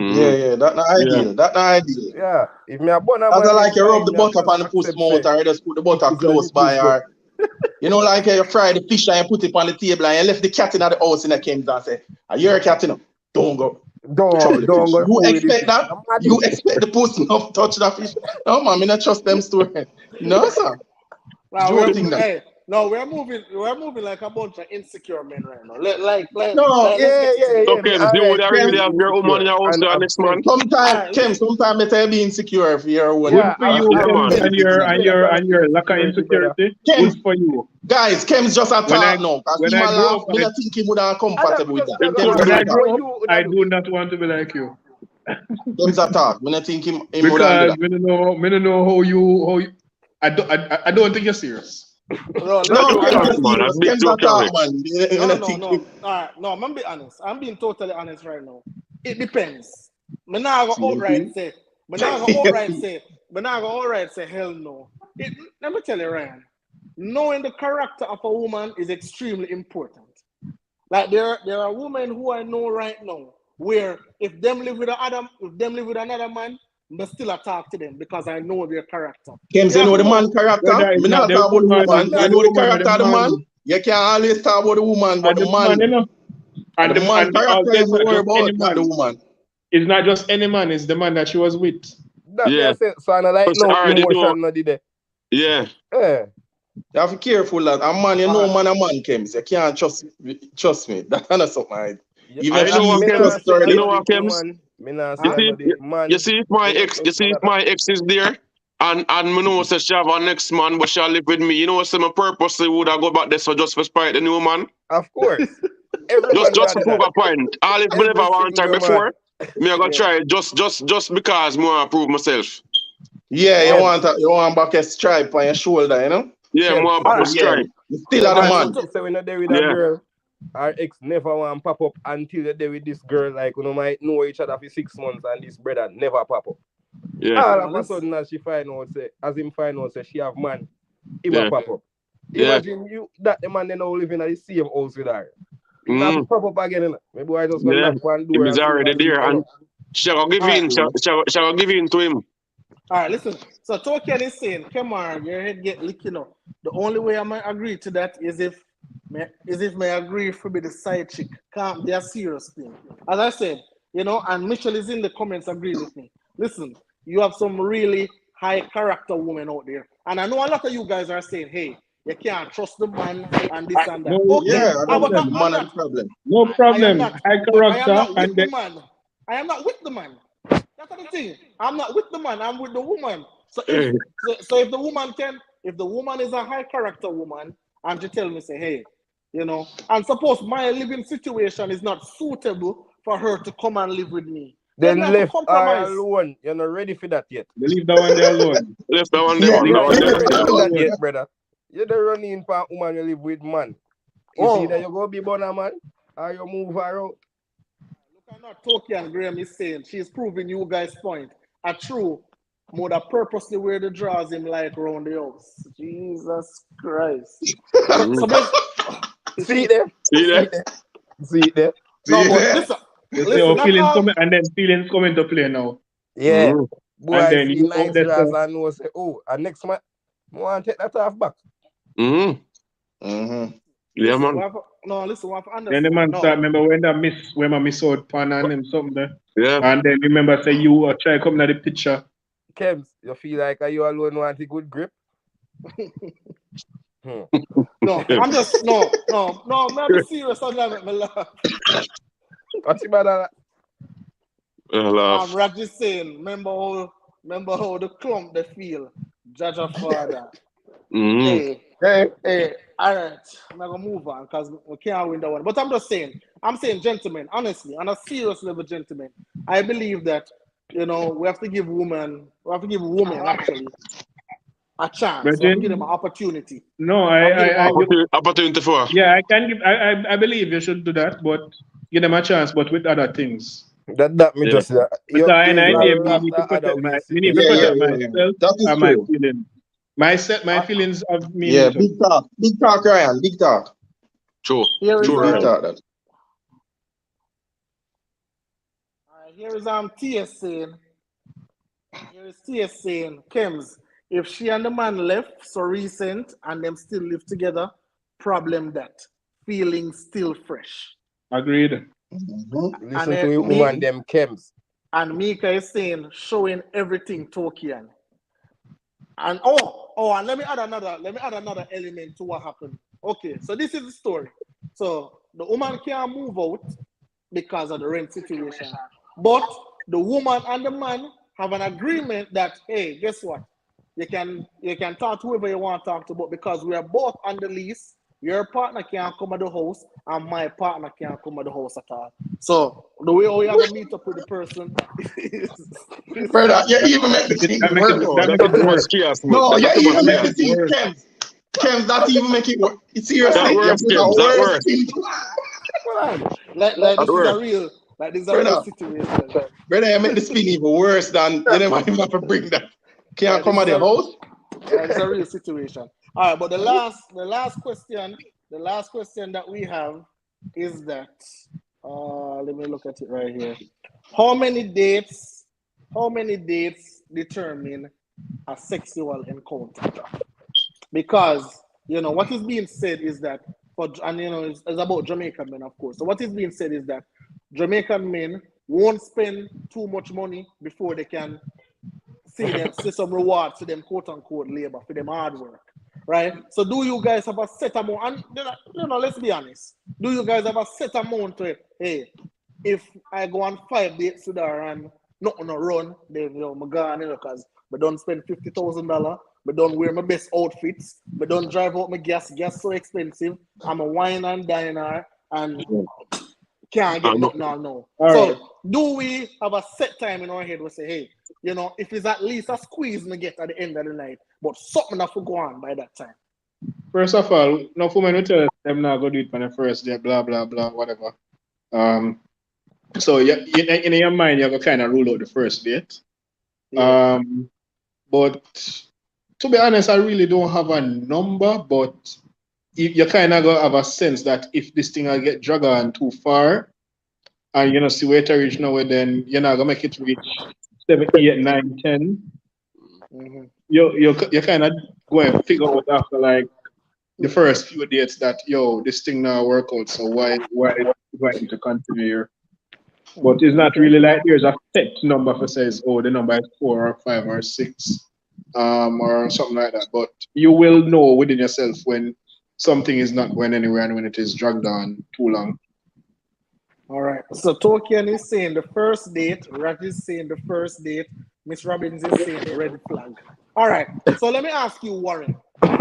Yeah, Mm-hmm. yeah. That not Yeah. ideal. That not ideal. Yeah. If me a bonner That's man, then like you rub fine. the Me have butter to just on the puss accept mouth say or you just put the butter it's as close it is by go. or like you fry the fish and you put it on the table and you left the cat in the house and I came down and say, are you a cat enough? Don't go trouble the Don't fish. go You fool with the expect fish. that? I'm mad. You expect the puss not touch the fish? No man, me not trust them story. No, sir. now Joking that. we're moving like a bunch of insecure men right now. No, Let's get it So, together. Me Kems, you would alright have to Kem, really be have your woman in insecure your house and there have next sex. man? All sometimes, right, Kem, sometimes better be insecure if you're a Yeah, woman. Good for I, you, Yeah, I, Kems, man. yeah, and your me and get a your kind of and your lack of insecurity, brother. insecurity. Kem, Good for you. guys, Kem's just a When I talk now. Cause when him I a grow laugh, up, me not think him would have And that comfortable with because that. I It's go true, Kem's ask just when a you, I talk. what grow up, you would I do? do not want to be like you Kem's a talk. Me not think him would do because that. me don't know how you. I don't think you're serious. no, That's No, listen, joke all Kem's right. talk, a man. That's serious. big Kem's a joke talk, talk. man. Me No, not no, think no. him. All right, no, I'm gonna be honest. I'm being totally honest right now. It depends. Me nah go outright CMP. say. Me nah go outright say. Me nah go outright say hell no. Let me tell you, Ryan. Knowing the character of a woman is extremely important. Like there are women who I know right now where if them live with another man, me still a talk to them because I know their character. Kem's, You you have know to the know. man character. Whether it's Me not not talk the about the woman, woman. Man, it's me You not I the know the say, woman or the character of the man. man, You can't always talk about the woman, but and the the man, man. and And the man character also is it's not worry just any about, not the man. woman. It's not just any man. It's the man that she was with. that me I Yeah. say, so I like Because no I already know. emotion, no did there. Yeah. Yeah. You have to be careful that a man, you All know right. man a man Kems. You can't trust me. That's not something Yeah, even I if know she what is me Kems. nah say You trustworthy. know another what Kems? woman. Me nah say You Huh? see, another you man. see if my Me ex, no you see none if of that. my ex is there, and me know say she have a next man, but she'll live with me. You know, say my purposely would I go back there so just for spite the new man, Of course. Every man just got to prove that. a point. All if me never Every want try single man. before, me I go Yeah. try it just because me want to prove myself. Yeah, Kems. you want back a stripe on your shoulder, you know? Yeah, Kems. more All back my right. Yeah, stripe. you still So are All the right. man, So man. to, you say when you're there with a Yeah. girl. our ex never want pop up until you're there with this girl. Like, you know, might know each other for 6 months and this brother never pop up. Yeah. All of a sudden, as him find out, say she have man, he will pop up. Imagine you that the man they now living at the same house with her. He will have to pop up again. You know? Maybe I just gonna knock on the door. He's already there, and shall give in. Shall give in to him. All right, listen. So Token is saying, come on, your head get licking up. The only way I might agree to that is if may agree for be the side chick. Can't be a serious thing. As I said, you know, and Mitchell is in the comments agreeing with me. Listen, you have some really high character women out there. And I know a lot of you guys are saying, hey, you can't trust the man and this and that. No, Okay, Yeah, I don't but think I'm man is not. the problem. no I am problem. not. High But I am character not with and the then man. I am not with the man. That's the thing. I'm not with the man. I'm with the woman. So if if the woman if the woman is a high character woman, and she tell me say, hey, you know, and suppose my living situation is not suitable for her to come and live with me, then Then have to left her compromise. alone. You're not ready for that yet. leave that one there alone. Left that one there. Yeah, One. You're That not one ready there. for that yet, brother. You're the running for a woman you live with, man. Is either you go be born a man or you move her out. Look at not Toki and Graham is saying she's proving you guys' point. A true mother purposely wear the drawers him like around the house. Jesus Christ. See there? See that? See there? No, but Yeah. listen. You see Listen, how not feelings all. come and then feelings come into play now. Yeah. Boy, And I then see you nice out there dress so- and know say, oh, and next month, I want to take that off back. Yeah, Listen, man. we have to understand. Then the man No. start remember when I miss out pan and him something there. Yeah. And then remember say you try coming at the picture. Kems, you feel like are you alone want a good grip? No, I'm just no. I'm be serious on that, my love. What's about that? Laugh. Raj is saying, remember how the clump they feel, judge of father. Hey, all right, I'm gonna move on because we can't win that one. But I'm saying, gentlemen, honestly, on a serious level, gentlemen, I believe that you know we have to give women actually a chance. We have to give them an opportunity. No, Opportunity for. yeah, I can give I believe you should do that, but give them a chance, but with other things. That me just Because I there's need a lot to of other protect ways we need to to protect Yeah. myself That is and my true. feelings. My feelings of meaning Yeah, to big talk, Ryan, big talk. True. Here is True, Big right. talk that. Here is TS saying. Here is TS saying, Kems, if she and the man left so recent and them still live together, problem that. Feeling still fresh. agreed. listen to a woman them Kems. And Mika is saying, showing everything Tokian. And and let me add another element to what happened. Okay, so this is the story. So the woman can't move out because of the rent situation. But the woman and the man have an agreement that, hey, guess what? You can talk to whoever you want to talk to, but because we are both on the lease, your partner can't come at the house and my partner can't come at the house at all. So the way we have to meet up with the person is Brother, you even make the thing worse. That's a more chaos. No, you That's even make chaos. the thing, Kems, that even make it worse. Seriously, That works, it's Kems, the that worst works. thing. like this is works. a real Brother. situation. Brother, you make the spin even worse than you never even have to bring that. Can't come at the house. It's a real situation. All right, but the last question that we have is that let me look at it right here. How many dates determine a sexual encounter? Because you know what is being said is that it's about Jamaican men, of course. So what is being said is that Jamaican men won't spend too much money before they can see some rewards to them quote unquote labor for them hard work, right? So do you guys have a set amount? And let's be honest. Do you guys have a set amount to it? Hey, if I go on 5 dates with her and nothing no run, then I'm gone, because I don't spend $50,000. I don't wear my best outfits. I don't drive out my gas so expensive. I'm a wine and diner and can't get nothing all now. So do we have a set time in our head we say, hey, if it's at least a squeeze me get at the end of the night, but something have to go on by that time? first of all, no women will tell them not go do it on the first day, blah blah blah, whatever. Um, so in your mind, you have to kind of rule out the first date. Yeah. But to be honest, I really don't have a number, but you kind of go have a sense that if this thing will get dragged on too far, and you know, see where it reach now, then you're not gonna make it reach 7, 8, 9, 10. Mm-hmm. You kind of go and figure out after like the first few dates that yo, this thing now work out, so why do I need to continue here? But it's not Okay. really like there's a set number for says, oh, the number is 4 or 5 or 6, or something like that. But you will know within yourself when something is not going anywhere and when it is dragged on too long. All right. So Tokian is saying the first date, Raj is saying the first date, Miss Robbins is saying red flag. All right. So let me ask you, Warren.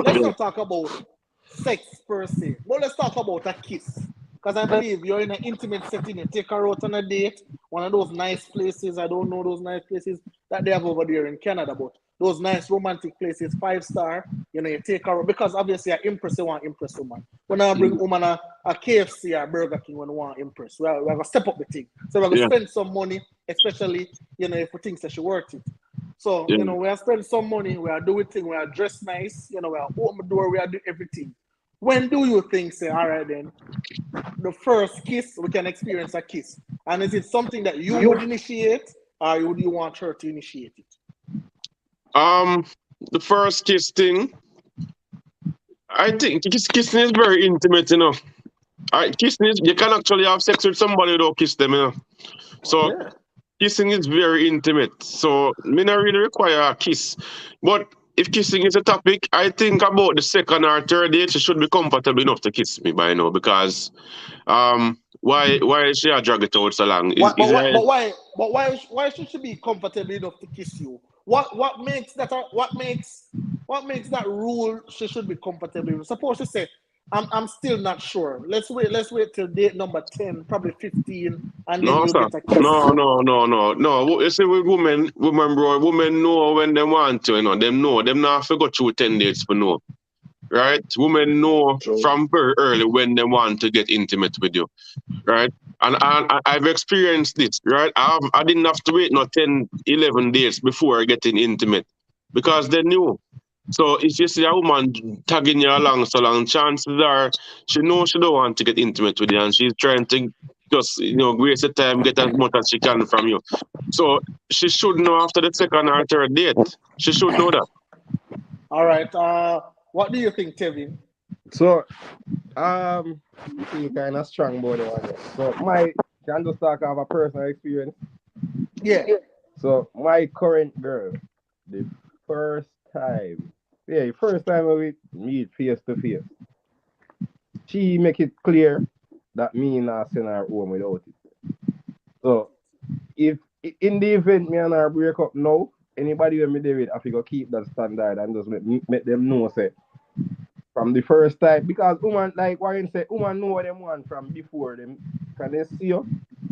Let's not talk about sex per se, but let's talk about a kiss. Because I believe you're in an intimate setting, you take her out on a date, one of those nice places. I don't know those nice places that they have over there in Canada, but those nice romantic places, 5-star, you know, you take her because obviously I impress, you want to impress woman. When I bring woman a KFC or Burger King when we want to impress, we're going to step up the thing. So we're going to Yeah. spend some money, especially, you know, if we think that she worth it. So, Yeah. you know, we are spend some money, we are doing things, we are dressed nice, you know, we are open the door, we are doing everything. When do you think, say, all right then, the first kiss, we can experience a kiss? And is it something that you would initiate or would you want her to initiate it? The first kiss thing, I think kissing is very intimate, you know. Kissing is, you can actually have sex with somebody without kiss them, you know. So Okay. kissing is very intimate. So me not really require a kiss. But if kissing is a topic, I think about the second or third date, she should be comfortable enough to kiss me by now because why she a drag it out so long? Why, Is there why should she be comfortable enough to kiss you? What makes that what makes that rule she should be comfortable enough? Suppose she say, I'm still not sure. Let's wait till date number 10, probably 15, and then no, you sir. get a kiss. No. You see, with women, bro, women know when they want to, you know. Them know. Them not forgot through 10 dates for no. Right? Women know True. from very early when they want to get intimate with you. Right? And I've experienced this, right? I didn't have to wait no 10, 11 days before getting intimate because they knew. So if you see a woman tagging you along so long, chances are she knows she don't want to get intimate with you and she's trying to just, waste the time, get as much as she can from you. So she should know after the second or third date. She should know that. All right. What do you think, Tevin? So, you feel kind of strong about it. One. So, can just talk of a personal experience. Yeah. So, my current girl, the first time, the first time we meet face to face, she make it clear that me not send her home without it. So, if in the event me and her break up now, anybody when me there with, I figure keep that standard and just make them know say from the first time because woman like Warren said, woman know what them want from before them. Can they see you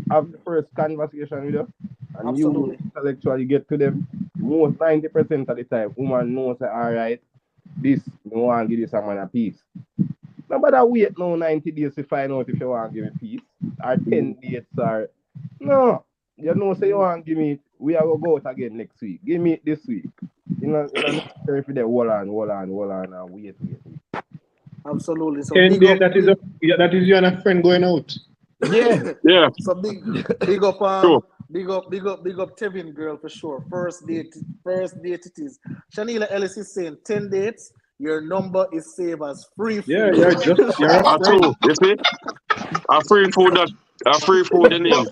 have the first conversation with you and you Absolutely. intellectually get to them? Most 90% of the time, woman knows that all right, this me want to give you some man a piece. No matter wait no 90 days to find out if you want to give me peace or 10 dates or no. You know say you want to give me we are gonna go out again next week. Give me it this week. You know necessary for them hold on and wait. Absolutely. So 10 big days, up, big, that is you and a friend going out. Yeah. Yeah, so big up true. big up Tevin girl for sure. First date it is. Shanila Ellis is saying 10 dates, your number is saved as free Yeah, food. you're a friend. True. You see? A free food the name.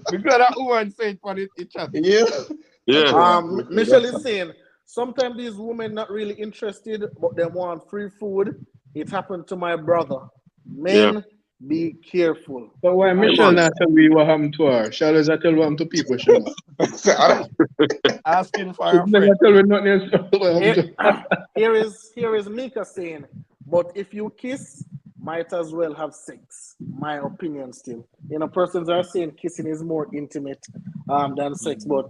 Because that woman said for it chat. Yeah. I Yeah. tell you, Michelle is saying sometimes these women not really interested, but they want free food. It happened to my brother. Yeah. Men, be careful. So why Yeah, Michelle man. not tell me what happened to her? Shall I tell what happened to people, Shall Asking for she a never friend. tell me nothing else what happened Here, to her. here is Mika saying, but if you kiss, might as well have sex. My opinion still. You know, persons are saying kissing is more intimate than sex. But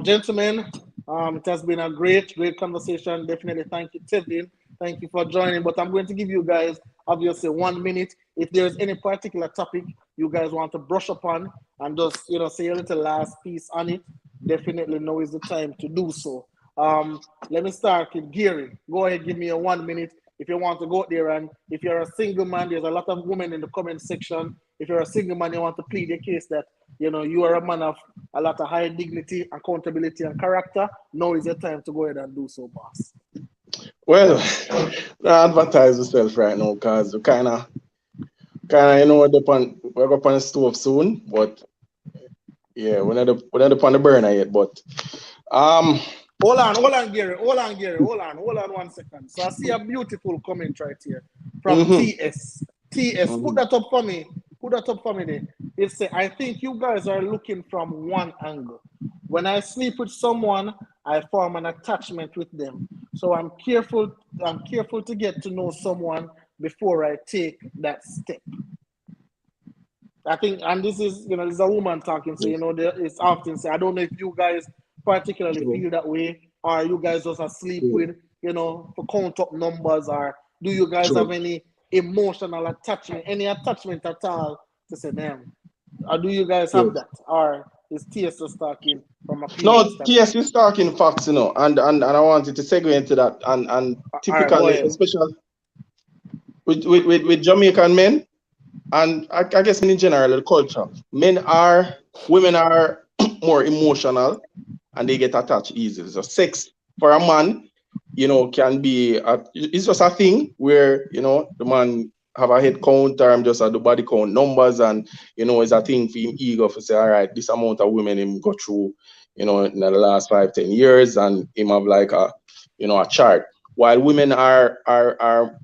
gentlemen, it has been a great conversation. Definitely thank you, Tevin. Thank you for joining. But I'm going to give you guys obviously 1 minute. If there's any particular topic you guys want to brush upon and just say a little last piece on it, definitely now is the time to do so. Let me start with Gary. Go ahead, give me a 1 minute if you want to go there. And if you're a single man, there's a lot of women in the comment section. If you're a single man, you want to plead your case that you are a man of a lot of high dignity, accountability, and character. Now is the time to go ahead and do so, boss. Well, I advertise myself right now because we kind of we're up on the stove soon, but yeah, we're not up on the burner yet. But Hold on, Gary. Hold on 1 second. So I see a beautiful comment right here from TS. Put that up for me. There. It says, I think you guys are looking from one angle. When I sleep with someone, I form an attachment with them. So I'm careful to get to know someone before I take that step. I think, and this is a woman talking, so it's often said, I don't know if you guys particularly feel that way, or you guys just asleep with, for count up numbers, or do you guys have any emotional attachment, any attachment at all to say, damn, or do you guys have that, or is TS just talking from a no, standpoint? TS is talking facts, and I wanted to segue into that, and typically, right, especially with Jamaican men, and I guess in general, the culture, women are more emotional and they get attached easily. So sex for a man, can be, it's just a thing where, the man have a head count or I'm just at the body count numbers and, it's a thing for him ego to say, all right, this amount of women him go through, in the last 5-10 years and him have like a chart. While women are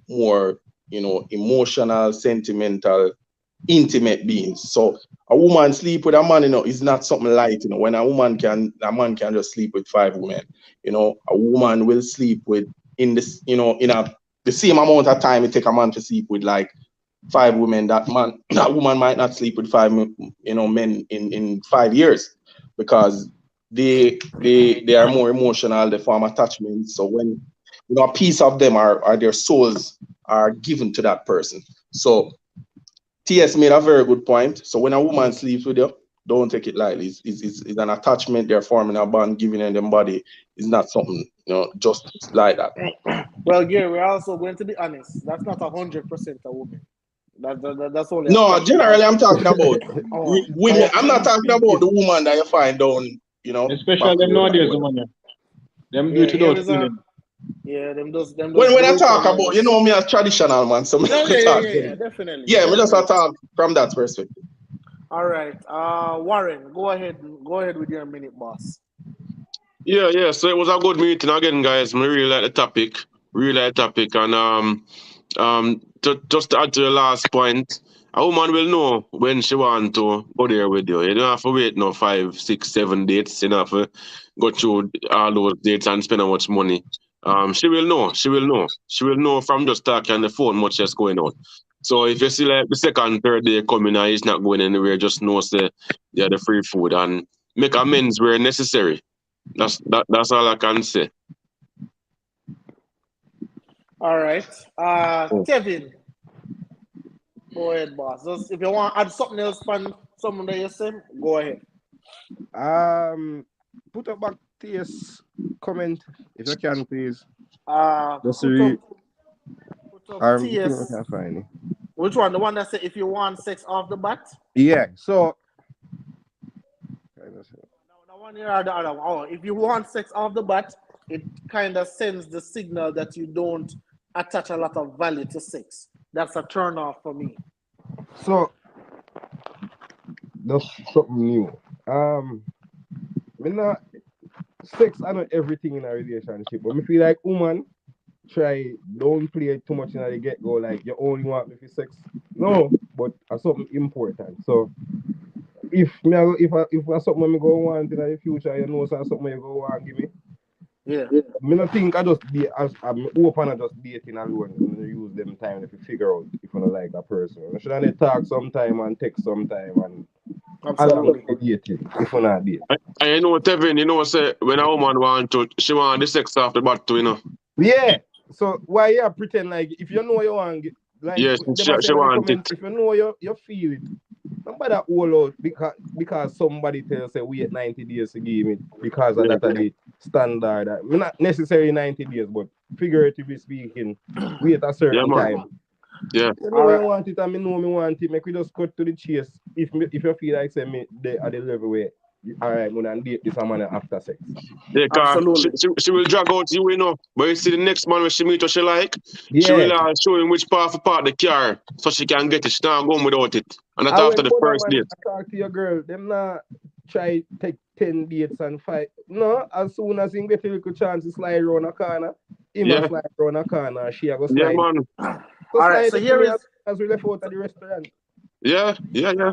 more, emotional, sentimental, intimate beings. So a woman sleep with a man, is not something light. When a man can just sleep with 5 women. A woman will sleep with in this, the same amount of time it take a man to sleep with like 5 women. That woman might not sleep with 5 men in 5 years because they are more emotional, they form attachments. So when a piece of them are their souls are given to that person. So TS made a very good point. So when a woman sleeps with you, don't take it lightly. It's an attachment. They're forming a bond, giving them body. It's not something, just like that. Well, Gary, we're also going to be honest. That's not 100% a woman. That's only no. Generally, I'm talking about women. I'm not talking about the woman that you find down, Especially them nowadays, man. Them do it without feeling. Yeah, them does. When I talk about, me as traditional man, so yeah, definitely. Yeah, we just talk from that perspective. All right, Warren, go ahead with your minute, boss. Yeah. So it was a good meeting again, guys. I really like the topic. And just to add to the last point, a woman will know when she want to go there with you. You don't have to wait 5, 6, 7 dates. You don't have to go through all those dates and spend how much money. She will know. She will know from just talking on the phone much just going on. So if you see like the second, third day coming and he's not going anywhere, just know say the free food and make amends where necessary. That's all I can say. All right, Kevin, go ahead, boss. Just, if you want to add something else from something that you said, go ahead. Put up back TS comment if you can, please. Just put up TS. I find it. Which one? The one that said if you want sex off the bat? Yeah. So. The one here or the other one? Oh, if you want sex off the bat, it kind of sends the signal that you don't attach a lot of value to sex. That's a turn off for me. So that's something new. Sex are not everything in a relationship, but I feel like woman don't play too much in the get go. Like you only want me for sex. No, but it's something important. So if that's something I go on in the future, so something you go on give me. Yeah. I don't think I just be as I'm open and just dating alone and use them time to figure out if I like a person. I should only talk sometime and text sometime and absolutely dating if I not date. And Tevin, say when a woman she want the sex off the bat too, Yeah. So why you pretend like if you know you want like Yes, them are she saying in the want it. comment, if you know you feel it. Nobody all out because somebody tells say wait 90 days to give it because of Yeah. that are the standard. Not necessarily 90 days, but figuratively speaking, wait a Yeah, certain man. time. Yeah. You All know you right. want it and me know me want it. Make we just cut to the chase. If you feel like say me they at the level where all right, I'm gonna date this man after sex. Yeah, cause Absolutely. she will drag out you, but you see the next man when she meet what she like, she will Yeah. show him which part for part the car so she can get it. She not going without it. And that's I after when the other first man date. talk to your girl, them not try take 10 dates and fight. No, as soon as he get a little chance to slide around a corner, him a Yeah, slide around a corner, she a go yeah, slide. man. So All right. slide So it to here me is as we left out at the restaurant. Yeah, yeah, yeah.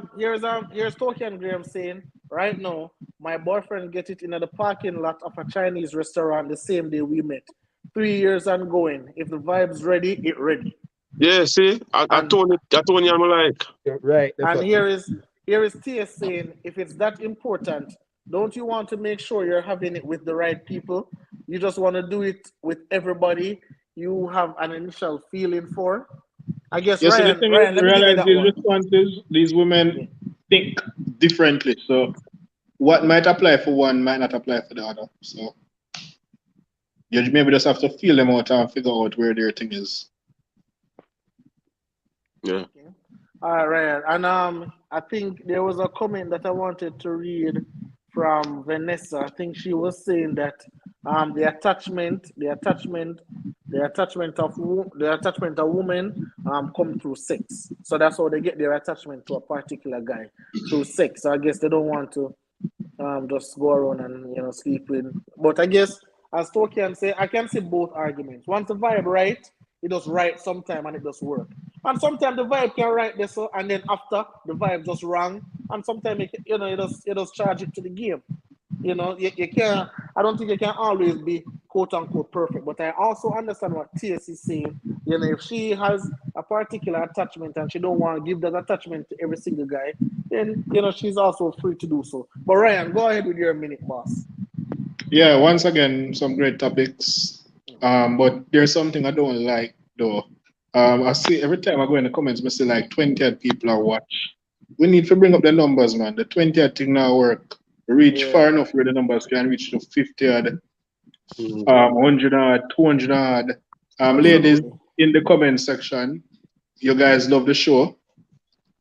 here's Toki and Graham saying right now my boyfriend get it in the parking lot of a Chinese restaurant the same day we met. 3 years and going. If the vibe's ready, it ready. Yeah, see, And I told you, I'm like, Right, that's and what. here is TS saying if it's that important, don't you want to make sure you're having it with the right people? You just want to do it with everybody you have an initial feeling for. I guess Yeah, so the thing is, Ryan, you let me give you realize that these one. responses, these Yeah. women think differently. So what might apply for one might not apply for the other. So you maybe just have to feel them out and figure out where their thing is. yeah, Okay. All right, Ryan. And I think there was a comment that I wanted to read from Vanessa. I think she was saying that the attachment of women come through sex. So that's how they get their attachment to a particular guy through sex. So I guess they don't want to just go around and sleep with. But I guess as Tokian say, I can see both arguments. Once the vibe right, it does right sometime and it does work. And sometimes the vibe can right this and then after the vibe just wrong. And sometimes it does charge it to the game. You can't. I don't think you can always be quote unquote perfect. But I also understand what TS is saying. If she has a particular attachment and she don't want to give that attachment to every single guy, then she's also free to do so. But Ryan, go ahead with your minute, boss. Yeah, once again, some great topics. But there's something I don't like though. I see every time I go in the comments, I see like 20 people are watch. We need to bring up the numbers, man. The 20 thing now work. Reach Yeah, far enough where the numbers can reach to 50 odd, Mhm. 100 odd, 200 odd. Ladies absolutely. in the comment section, you guys love the show.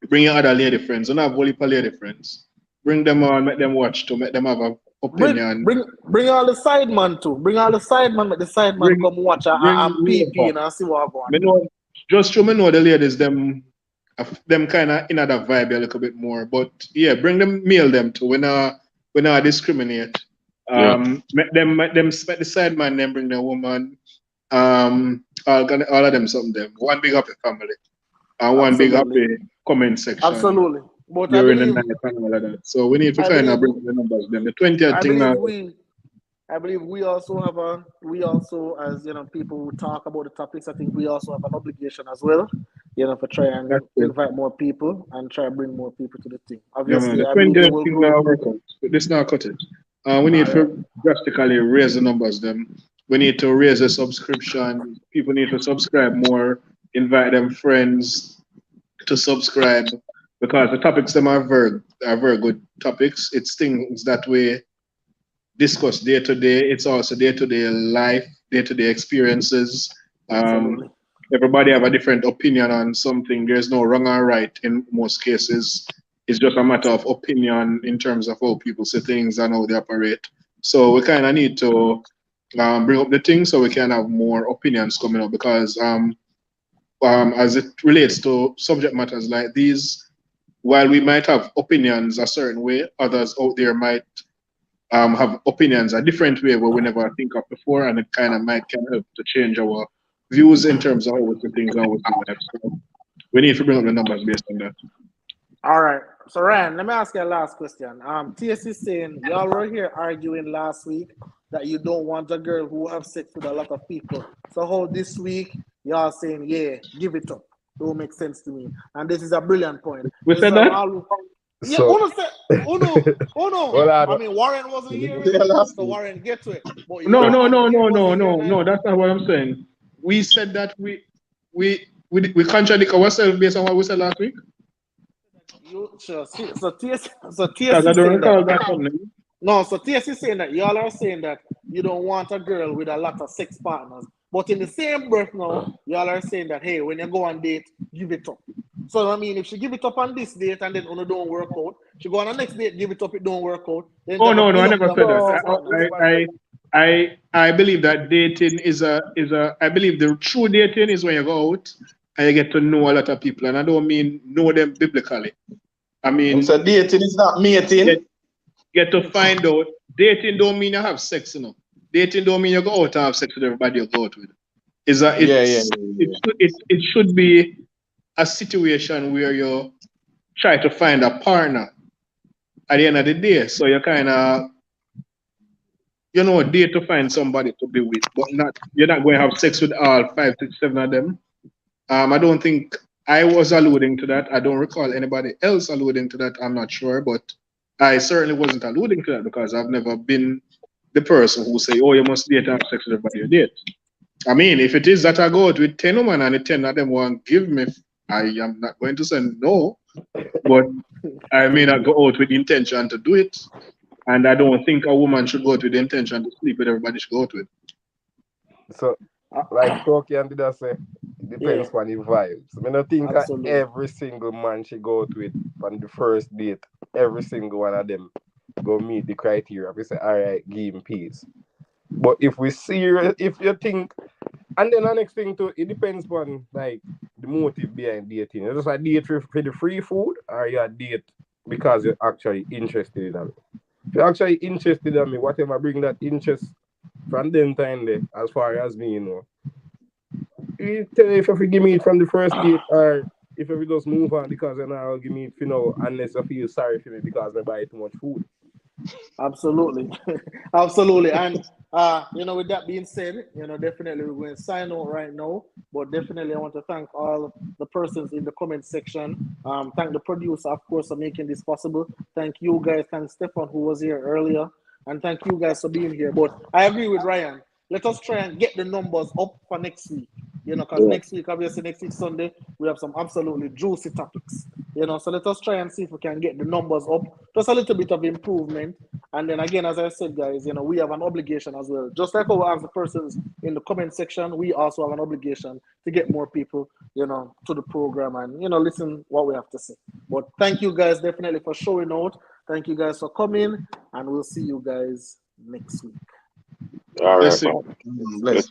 Bring your other lady friends. Don't have only lady friends. Bring them on, make them watch to make them have an Bring opinion. bring bring all the side man too. Bring all the side man, let the side man Bring come watch bring and PP whoever. and see what going Me on. know just to me know the ladies them kind of in that vibe a little bit more. But yeah, bring them male them too. We not discriminate. yeah. Make the side man then bring the woman. All of them something them. One big happy family and one big Absolutely. happy comment section Absolutely. But I during the believe night and all of that. So we need to I kind of believe bring the numbers them. The 20th I thing believe now. we I believe we also as people who talk about the topics, I think we also have an obligation as well, to try and That's it. invite more people and try and bring more people to the thing. Yeah, man. Obviously The I believe we 20th will thing grow. now work out. But this now cut it. We need All right. to drastically raise the numbers them. We need to raise the subscription. People need to subscribe more. Invite them friends to subscribe because the topics them are very good topics. It's things that we discuss day to day. It's also day to day life, day to day experiences. Um, Absolutely. everybody have a different opinion on something. There's no wrong or right in most cases. It's just a matter of opinion in terms of how people see things and how they operate. So we kind of need to bring up the thing so we can have more opinions coming up because as it relates to subject matters like these, while we might have opinions a certain way, others out there might have opinions a different way where we never think of before, and it kind of might can help to change our views in terms of how we see things and how we see life. So we need to bring up the numbers based on that. All right. So Ryan, let me ask you a last question. TS is saying y'all were here arguing last week that you don't want a girl who have sex with a lot of people. So how this week y'all saying, yeah, give it up. Don't make sense to me. And this is a brilliant point. We This is said that? all. Yeah, So Uno said Uno. well, I mean Warren wasn't here, Yeah, last so week. Warren get to it. But No, your no, man no, here no, no, wasn't here no, no. neither. That's not what I'm saying. we said that we contradict ourselves based on what we said last week? You sure? So Because TS I is don't saying that. recall that from them. No, so TS is saying that y'all are saying that you don't want a girl with a lot of sex partners. But in the same breath now, y'all are saying that, hey, when you go on date, give it up. So I mean, if she give it up on this date and then it don't work out, she go on the next date, give it up, it don't work out. Then Oh no, I build up never your said sex No, partners. that. I believe that dating is a I believe the true dating is when you go out and you get to know a lot of people, and I don't mean know them biblically. I mean So dating is not get, mating. get to find out. Dating don't mean you have sex, you know. Dating don't mean you go out and have sex with everybody you go out with. Yeah. It should be a situation where you try to find a partner at the end of the day. So you kind of date to find somebody to be with, but not you're not going to have sex with all five, six, seven of them. I don't think I was alluding to that. I don't recall anybody else alluding to that. I'm not sure, but I certainly wasn't alluding to that because I've never been the person who say, "Oh, you must date and have sex with everybody you date." I mean, if it is that I go out with 10 women and the 10 of them won't give me, I am not going to say no, but I may not go out with the intention to do it. And I don't think a woman should go out with the intention to sleep with everybody she go out with. So, like Toki and did I say, it depends on the vibes. I don't think that Absolutely. every single man she go out with on the first date, every single one of them go meet the criteria. We say, all right, give him peace. But if we serious, if you think, and then the next thing too, it depends on like the motive behind dating. Is it a date for the free food, or you a date because you're actually interested in it? If you're actually interested in me, whatever bring that interest from them time there, as far as me, you tell if you give me it from the first date, or if you just move on because then I'll give me it, unless you feel sorry for me because I buy too much food. Absolutely. Absolutely. And with that being said, definitely we're going to sign out right now. But definitely I want to thank all the persons in the comment section. Thank the producer, of course, for making this possible. Thank you guys. Thank Stefan who was here earlier. And thank you guys for being here. But I agree with Ryan. Let us try and get the numbers up for next week. Because next week, obviously next week Sunday, we have some absolutely juicy topics. So let us try and see if we can get the numbers up. Just a little bit of improvement. And then again, as I said, guys, we have an obligation as well. Just like our the persons in the comment section, we also have an obligation to get more people, to the program and, listen what we have to say. But thank you guys definitely for showing out. Thank you guys for coming, and we'll see you guys next week. All right. That's it. Bless.